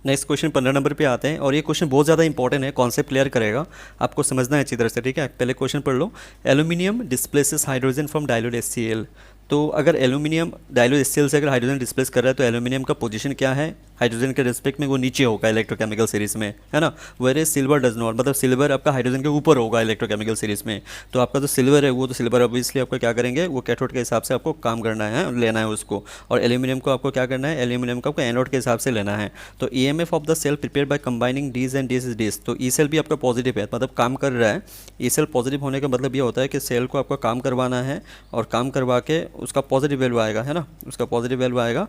Next question 15 number पे आते हैं, और ये क्वेश्चन बहुत ज़्यादा इंपॉर्टेंट है, कॉन्सेप्ट क्लियर करेगा, आपको समझना है अच्छी तरह से, ठीक है। पहले क्वेश्चन पढ़ लो। Aluminium displaces hydrogen from dilute HCl। तो अगर एल्यूमिनियम डाइल्यूट HCl से अगर हाइड्रोजन डिस्प्लेस कर रहा है तो एल्यूमिनियम का पोजीशन क्या है, हाइड्रोजन के रिस्पेक्ट में वो नीचे होगा इलेक्ट्रोकेमिकल सीरीज में, है ना। वेयर सिल्वर डज नॉट, मतलब सिल्वर आपका हाइड्रोजन के ऊपर होगा इलेक्ट्रोकेमिकल सीरीज में। तो आपका जो सिल्वर है वो तो सिल्वर ऑब्वियसली आपका क्या करेंगे, वो कैथोड के हिसाब से आपको काम करना है, लेना है उसको। और एल्यूमिनियम को आपको क्या करना है, एल्यूमिनियम को आपको एनोड के हिसाब से लेना है। तो EMF of the cell prepare by combining these and these is these. तो ई सेल भी आपका पॉजिटिव है, मतलब काम कर रहा है। ई सेल पॉजिटिव होने का मतलब ये होता है कि सेल को आपको काम करवाना है, और काम करवा के उसका पॉजिटिव वैल्यू आएगा, है ना, उसका पॉजिटिव वैल्यू आएगा।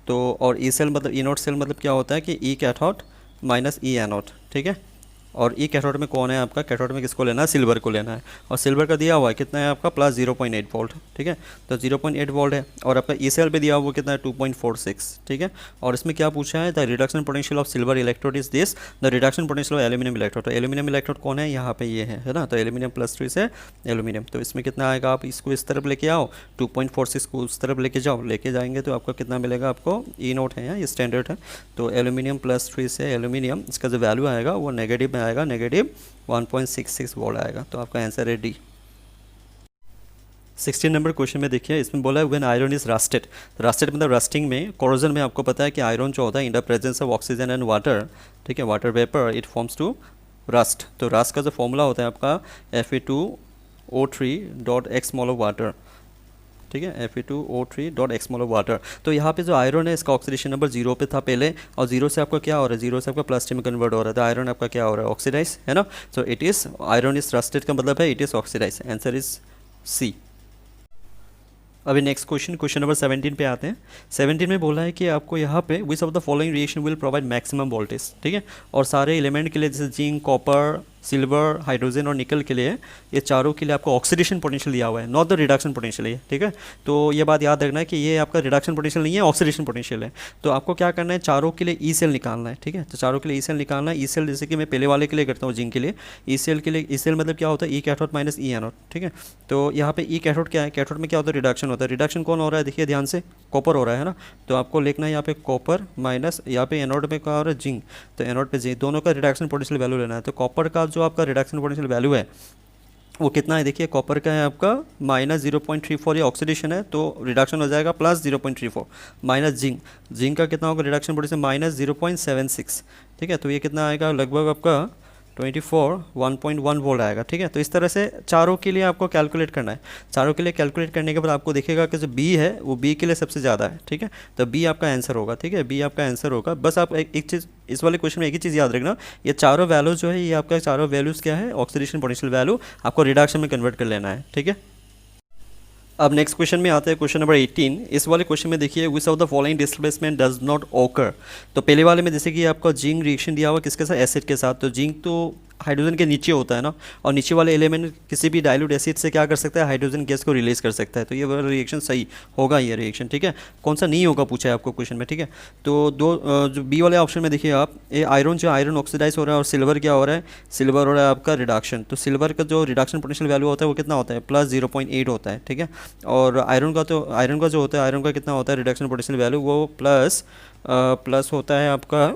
तो और ई सेल मतलब ई नोट सेल मतलब क्या होता है कि ई कैथोड माइनस ई एनोड, ठीक है। और ई कैथोड में कौन है आपका, कैथोड में किसको लेना है, सिल्वर को लेना है। और सिल्वर का दिया हुआ है कितना है आपका, प्लस 0.8 वोल्ट, ठीक है। तो 0.8 वोल्ट है। और आपका ई सेल पे दिया हुआ कितना है, 2.46, ठीक है। और इसमें क्या पूछा है, the reduction potential of silver electrode is this, the reduction potential of aluminium electrode. तो एल्यूमिनियम इलेक्ट्रोड कौन है, यहाँ पे ये है ना। तो एल्यूमिनियम +3 से एल्यूमिनियम, तो इसमें कितना आएगा, आप इसको इस तरफ लेके आओ, 2.46 को उस तरफ लेके जाओ, लेके जाएंगे तो आपको कितना मिलेगा, आपको ई नोट है, ये स्टैंडर्ड है। तो एल्यूमिनियम +3 से एल्यूमिनियम, इसका जो वैल्यू आएगा वो नेगेटिव में आएगा, नेगेटिव 1.66 वोल्ट आएगा। तो आपका आंसर है डी। 16 नंबर क्वेश्चन में देखिए, इसमें बोला है when iron is rusted. Rusted मतलब रस्टिंग में, कोरोजन में आपको पता है कि आयरन जो होता है in the presence of oxygen and water, ठीक है, water vapour, it forms to rust. तो रस्ट का जो फॉर्मूला होता है आपका Fe2O3.x मोल ऑफ वाटर, ठीक है, Fe2O3.x मोल ऑफ वाटर। तो यहाँ पे जो आयरन है इसका ऑक्सीडेशन नंबर 0 पे था पहले, और 0 से आपका क्या हो रहा है, 0 से आपका +3 में कन्वर्ट हो रहा है। तो आयरन आपका क्या हो रहा है, ऑक्सीडाइज, है ना। So it is iron is rusted का मतलब है it is oxidise. Answer is C. अभी नेक्स्ट क्वेश्चन नंबर 17 पे आते हैं। 17 में बोला है कि आपको यहाँ पे which of the following reaction will provide maximum voltage, ठीक है। और सारे एलिमेंट के लिए जैसे जिंक, कॉपर, सिल्वर, हाइड्रोजन और निकल के लिए, ये चारों के लिए आपको ऑक्सीडेशन पोटेंशियल दिया हुआ है, नॉट द रिडक्शन पोटेंशियल है, ठीक है। तो ये बात याद रखना है कि ये आपका रिडक्शन पोटेंशियल नहीं है, ऑक्सीडेशन पोटेंशियल है। तो आपको क्या करना है, चारों के लिए ई सेल निकालना है, ठीक है। तो चारों के लिए ई सेल निकालना है। ई सेल जैसे कि मैं पहले वाले के लिए करता हूँ, जिंक के लिए ई सेल के लिए, ई सेल मतलब क्या होता है, ई कैथोड माइनस ई एनोड, ठीक है। तो यहाँ पे ई कैथोड क्या है, कैथोड में क्या होता है, रिडक्शन होता है। रिडक्शन कौन हो रहा है, देखिए ध्यान से, कॉपर हो रहा है ना। तो आपको लिखना है यहाँ पे कॉपर माइनस, यहाँ पे एनोड में क्या हो रहा है, जिंक। तो एनोड पे जिंक, दोनों का रिडक्शन पोटेंशियल वैल्यू लेना है। तो कॉपर का जो आपका रिडक्शन पोटेंशियल वैल्यू है वो कितना है, देखिए कॉपर का है आपका -0.34, ये ऑक्सीडेशन है, तो रिडक्शन हो जाएगा +0.34, माइनस जिंक का कितना होगा रिडक्शन पोटेंशियल, -0.76, ठीक है। तो ये कितना आएगा, लगभग आपका 1.1 वोल्ट आएगा, ठीक है। तो इस तरह से चारों के लिए आपको कैलकुलेट करना है। चारों के लिए कैलकुलेट करने के बाद आपको दिखेगा कि जो बी है वो बी के लिए सबसे ज़्यादा है, ठीक है। तो बी आपका आंसर होगा, ठीक है, बी आपका आंसर होगा। बस आप एक चीज़ इस वाले क्वेश्चन में एक ही चीज़ याद रखना, ये चारों वैल्यूज जो है, ये आपका चारों वैल्यूज़ क्या है, ऑक्सीडेशन पोटेंशियल वैल्यू आपको रिडक्शन में कन्वर्ट कर लेना है, ठीक है। अब नेक्स्ट क्वेश्चन में आते हैं, क्वेश्चन नंबर 18। इस वाले क्वेश्चन में देखिए, which of the following displacement does not ओकर। तो पहले वाले में जैसे कि आपका जिंक रिएक्शन दिया हुआ किसके साथ, एसिड के साथ। तो जिंक तो हाइड्रोजन के नीचे होता है ना, और नीचे वाले एलिमेंट किसी भी डाइल्यूट एसिड से क्या कर सकता है, हाइड्रोजन गैस को रिलीज कर सकता है। तो ये वाला रिएक्शन सही होगा, ये रिएक्शन, ठीक है। कौन सा नहीं होगा पूछा है आपको क्वेश्चन में, ठीक है। तो जो बी वाले ऑप्शन में देखिए आप, ये आयरन जो आयरन ऑक्सीडाइज हो रहा है, और सिल्वर क्या हो रहा है, सिल्वर हो रहा है आपका रिडक्शन। तो सिल्वर का जो रिडक्शन पोटेंशियल वैल्यू होता है वो कितना होता है, प्लस 0.8 होता है, ठीक है। और आयरन का जो होता है, आयरन का कितना होता है रिडक्शन पोटेंशियल वैल्यू, वो प्लस होता है आपका,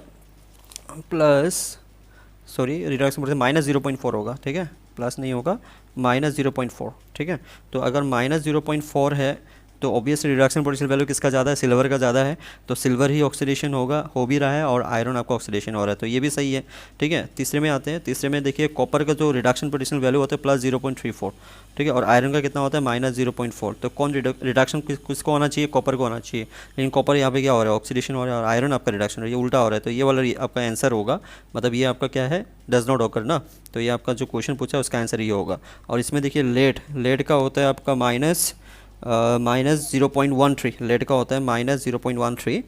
रिडक्शन पोटेंशियल -0.4 होगा, ठीक है। प्लस नहीं होगा, -0.4, ठीक है। तो अगर -0.4 है तो ऑब्वियसली रिडक्शन पोटेंशियल वैल्यू किसका ज़्यादा है, सिल्वर का ज़्यादा है। तो सिल्वर ही ऑक्सीडेशन होगा, हो भी रहा है, और आयरन आपका ऑक्सीडेशन हो रहा है, तो ये भी सही है, ठीक है। तीसरे में आते हैं, तीसरे में देखिए कॉपर का जो रिडक्शन पोटेंशियल वैल्यू होता है +0.34, ठीक है, और आयरन का कितना होता है -0.4। तो कौन रिडक्शन किसको होना चाहिए, कॉपर को होना चाहिए, लेकिन कॉपर यहाँ पे क्या हो रहा है, ऑक्सीडेशन हो रहा है, और आयरन आपका रिडक्शन हो रहा है, ये उल्टा हो रहा है। तो ये वाला आपका आंसर होगा, मतलब ये आपका क्या है, डज नॉट ऑकर ना। तो ये आपका जो क्वेश्चन पूछा है उसका आंसर ये होगा। और इसमें देखिए लेड का होता है आपका -0.13, लेड का होता है -0.13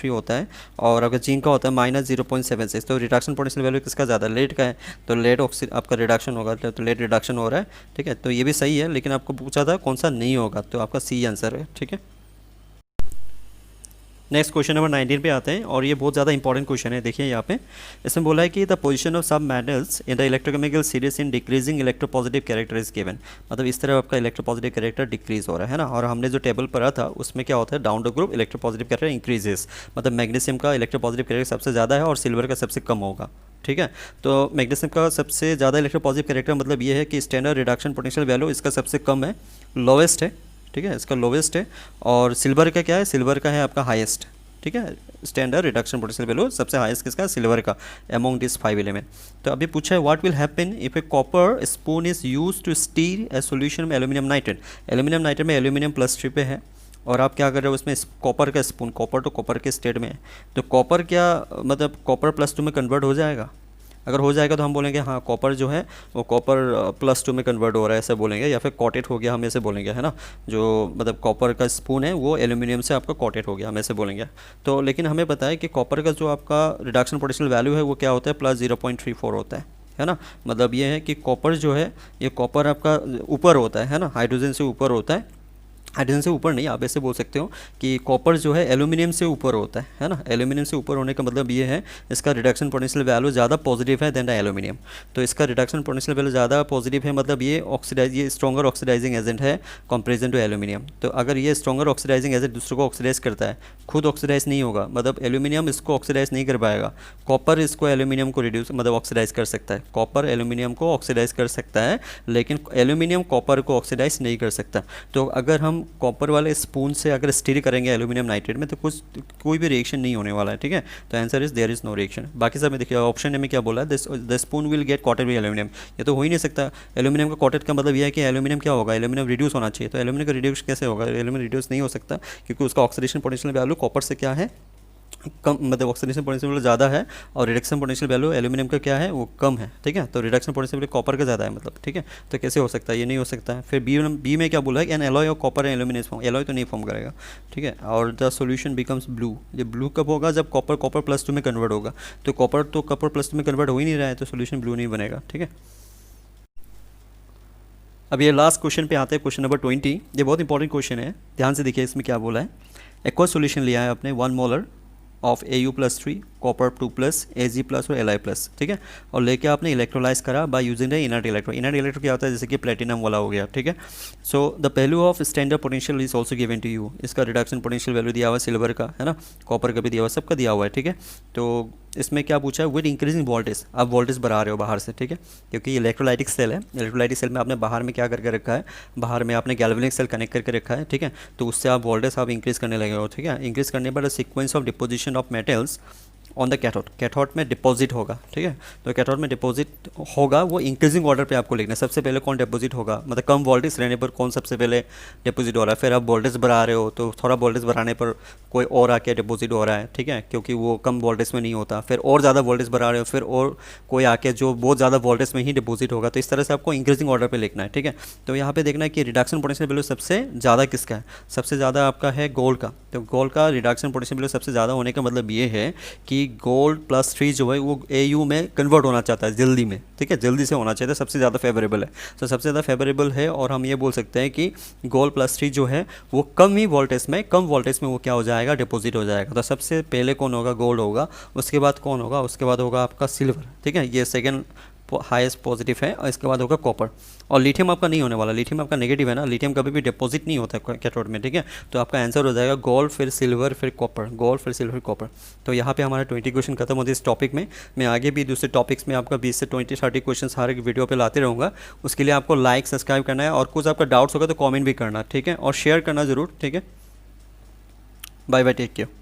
होता है, और अगर जिंक का होता है -0.76। तो रिडक्शन पोटेंशियल वैल्यू किसका ज़्यादा, लेड का है, तो लेड आपका रिडक्शन होगा, तो लेड रिडक्शन हो रहा है, ठीक है। तो ये भी सही है, लेकिन आपको पूछा था कौन सा नहीं होगा, तो आपका सी आंसर है, ठीक है। नेक्स्ट क्वेश्चन नंबर 19 पे आते हैं, और ये बहुत ज़्यादा इंपॉर्टेंट क्वेश्चन है। देखिए यहाँ पे इसमें बोला है कि द पोजीशन ऑफ सब metals in the electrochemical series in decreasing electropositive character is given. मतलब इस तरह आपका इलेक्ट्रोपॉजिटिव कैरेक्टर डिक्रीज हो रहा है ना, और हमने जो टेबल पढ़ा था उसमें क्या होता है, down the group electropositive character increases. मतलब मैग्नीशियम का इलेक्ट्रोपॉजिटिव कैरेक्टर सबसे ज़्यादा है, और सिल्वर का सबसे कम होगा, ठीक है। तो मैग्नीशियम का सबसे ज़्यादा इलेक्ट्रोपॉजिटिव कैरेक्टर मतलब ये है कि स्टैंडर्ड रिडक्शन पोटेंशियल वैल्यू इसका सबसे कम है, लोवेस्ट है, ठीक है, इसका लोवेस्ट है। और सिल्वर का क्या है, सिल्वर का है आपका हाईएस्ट, ठीक है। स्टैंडर्ड रिडक्शन पोटेंशियल वैल्यू सबसे हाईएस्ट किसका, सिल्वर का, अमोंग दिस 5 एलिमेंट। तो अभी पूछा है what will happen if a copper spoon is use to stir a solution में एल्यूमिनियम नाइट्रेट। एल्यूमिनियम नाइट्रेट में एल्यूमिनियम +3 पे है, और आप क्या कर रहे हो उसमें कॉपर का स्पून, कॉपर तो कॉपर के स्टेट में है, तो कॉपर क्या मतलब कॉपर +2 में कन्वर्ट हो जाएगा। अगर हो जाएगा तो हम बोलेंगे हाँ कॉपर जो है वो कॉपर +2 में कन्वर्ट हो रहा है, ऐसे बोलेंगे, या फिर कॉटेड हो गया, हम ऐसे बोलेंगे, है ना। जो मतलब कॉपर का स्पून है वो एल्यूमिनियम से आपका कॉटेड हो गया, हम ऐसे बोलेंगे। तो लेकिन हमें पता है कि कॉपर का जो आपका रिडक्शन पोटेंशियल वैल्यू है वो क्या होता है, +0.34 होता है ना। मतलब ये है कि कॉपर जो है, ये कॉपर आपका ऊपर होता है ना, हाइड्रोजन से ऊपर होता है, हाइड्रोजन से ऊपर नहीं, आप ऐसे बोल सकते हो कि कॉपर जो है एल्यूमिनियम से ऊपर होता है ना। एल्यूमिनियम से ऊपर होने का मतलब ये है इसका रिडक्शन पोटेंशियल वैल्यू ज़्यादा पॉजिटिव है देन द एल्यूमिनियम। तो इसका रिडक्शन पोटेंशियल वैल्यू ज़्यादा पॉजिटिव है, मतलब ये स्ट्रॉन्गर ऑक्सीडाइजिंग एजेंट है कंपेरिजन टू एल्यूमिनियम। तो अगर ये स्ट्रॉन्गर ऑक्सीडाइजिंग एजेंट दूसरों को ऑक्सीडाइज करता है, खुद ऑक्सीडाइज नहीं होगा, मतलब एल्यूमिनियम इसको ऑक्सीडाइज नहीं कर पाएगा, कॉपर इसको एल्यूमिनियम को रिड्यूस मतलब ऑक्सीडाइज कर सकता है, कॉपर एल्यूमिनियम को ऑक्सीडाइज कर सकता है, लेकिन एल्यूमिनियम कॉपर को ऑक्सीडाइज नहीं कर सकता। तो अगर हम कॉपर वाले स्पून से अगर स्टीर करेंगे एल्यूमिनियम नाइट्रेट में तो कोई भी रिएक्शन नहीं होने वाला है, ठीक है। तो answer is there is no reaction. बाकी सब में देखिए ऑप्शन में क्या बोला है, the spoon will get coated with aluminium, ये तो हो ही नहीं सकता। एल्यूमिनियम का कॉटेड का मतलब यह है कि एल्यूमिनियम क्या होगा, एल्यूमिनियम रिड्यूस होना चाहिए, तो एल्यूमिनियम का रिड्यूस कैसे होगा, एल्यूमिनियम रिड्यूस नहीं हो सकता, क्योंकि उसका ऑक्सीडेशन पोटेंशियल वैल्यू कॉपर से क्या है, कम, मतलब ऑक्सीडेशन पोटेंशियल वैल्यू ज़्यादा है, और रिडक्शन पोटेंशियल वैल्यू एल्यूमिनियम का क्या है वो कम है, ठीक है। तो रिडक्शन पोटेंशियल वैल्यू कॉपर का ज़्यादा है, मतलब, ठीक है। तो कैसे हो सकता है, ये नहीं हो सकता है। फिर बी में क्या बोला है, एन एलॉय और copper and aluminium form, alloy तो नहीं फॉर्म करेगा, ठीक है। और द सोल्यूशन बिकम्स ब्लू, ये ब्लू कब होगा, जब कॉपर +2 में कन्वर्ट होगा। तो कॉपर +2 में कन्वर्ट हो ही नहीं रहा है, तो सोल्यूशन ब्लू नहीं बनेगा, ठीक है। अब ये लास्ट क्वेश्चन पे आते हैं, क्वेश्चन नंबर 20। ये बहुत इंपॉर्टेंट क्वेश्चन है, ध्यान से देखिए इसमें क्या बोला है। एक्वा सोल्यूशन लिया है आपने 1 molar of Au+3 copper 2+, Ag+ और Li+, ठीक है। और लेके आपने इलेक्ट्रोलाइज करा by using the inert electro. Inert electro क्या होता है, जैसे कि प्लेटिनम वाला हो गया, ठीक है। So the value of standard potential is also given to you. इसका रिडक्शन पोटेंशियल वैल्यू दिया हुआ है सिल्वर का, है ना, कॉपर का भी दिया हुआ है, सबका दिया हुआ है, ठीक है। तो इसमें क्या पूछा है, विद इंक्रीजिंग वोल्टेज, आप वोल्टेज बढ़ा रहे हो बाहर से, ठीक है, क्योंकि इलेक्ट्रोलाइटिक सेल है। इलेक्ट्रोलाइटिक सेल में आपने बाहर में क्या करके रखा है, बाहर में आपने गैल्वेनिक सेल कनेक्ट करके रखा है, ठीक है। तो उससे आप वोल्टेज आप इंक्रीज करने लगे हो, ठीक है। इंक्रीज करने पर sequence of deposition of metals on the cathode, cathode में डिपॉजिट होगा, ठीक है। तो कैथोड में डिपॉजिट होगा वो इंक्रीजिंग ऑर्डर पे आपको लिखना है। सबसे पहले कौन डिपॉजिट होगा, मतलब कम वोल्टेज रहने पर कौन सबसे पहले डिपॉजिट हो रहा है। फिर आप वोल्टेज बढ़ा रहे हो तो थोड़ा वोल्टेज बढ़ाने पर कोई और आके डिपॉजिट हो रहा है, ठीक है, क्योंकि वो कम वोल्टेज में नहीं होता। फिर और ज़्यादा वोल्टेज बढ़ा रहे हो, फिर और कोई आके जो बहुत ज़्यादा वोल्टेज में ही डिपॉजिट होगा। तो इस तरह से आपको इंक्रीजिंग ऑर्डर पे लिखना है, ठीक है। तो यहाँ पे देखना है कि रिडक्शन पोटेंशियल वैल्यू सबसे ज़्यादा किसका है। सबसे ज़्यादा आपका है गोल्ड का। तो गोल्ड का रिडक्शन पोटेंशियल वैल्यू सबसे ज़्यादा होने का मतलब ये है कि गोल्ड +3 जो है वो AU में कन्वर्ट होना चाहता है जल्दी में, ठीक है, जल्दी से होना चाहिए, सबसे ज़्यादा फेवरेबल है। तो सबसे ज़्यादा फेवरेबल है, और हम ये बोल सकते हैं कि गोल्ड +3 जो है वो कम वोल्टेज में वो क्या हो जाएगा, डिपॉजिट हो जाएगा। तो सबसे पहले कौन होगा, गोल्ड होगा। उसके बाद कौन होगा, उसके बाद होगा आपका सिल्वर, ठीक है, ये सेकेंड हाईएस्ट पॉजिटिव है। और इसके बाद होगा कॉपर। और लिथियम आपका नहीं होने वाला, लिथियम आपका नेगेटिव है ना, लिथियम कभी भी डिपॉजिट नहीं होता कैथोड में, ठीक है। तो आपका आंसर हो जाएगा गोल्ड, फिर सिल्वर, फिर कॉपर, गोल्ड फिर सिल्वर कॉपर। तो यहाँ पे हमारा 20 क्वेश्चन खत्म होते हैं इस टॉपिक में। मैं आगे भी दूसरे टॉपिक्स में आपका 20 से 20-30 क्वेश्चन हर एक वीडियो पे लाते रहूँगा। उसके लिए आपको लाइक सब्सक्राइब करना है, और कुछ आपका डाउट्स होगा तो कॉमेंट भी करना, ठीक है, और शेयर करना ज़रूर, ठीक है। Bye bye, take care.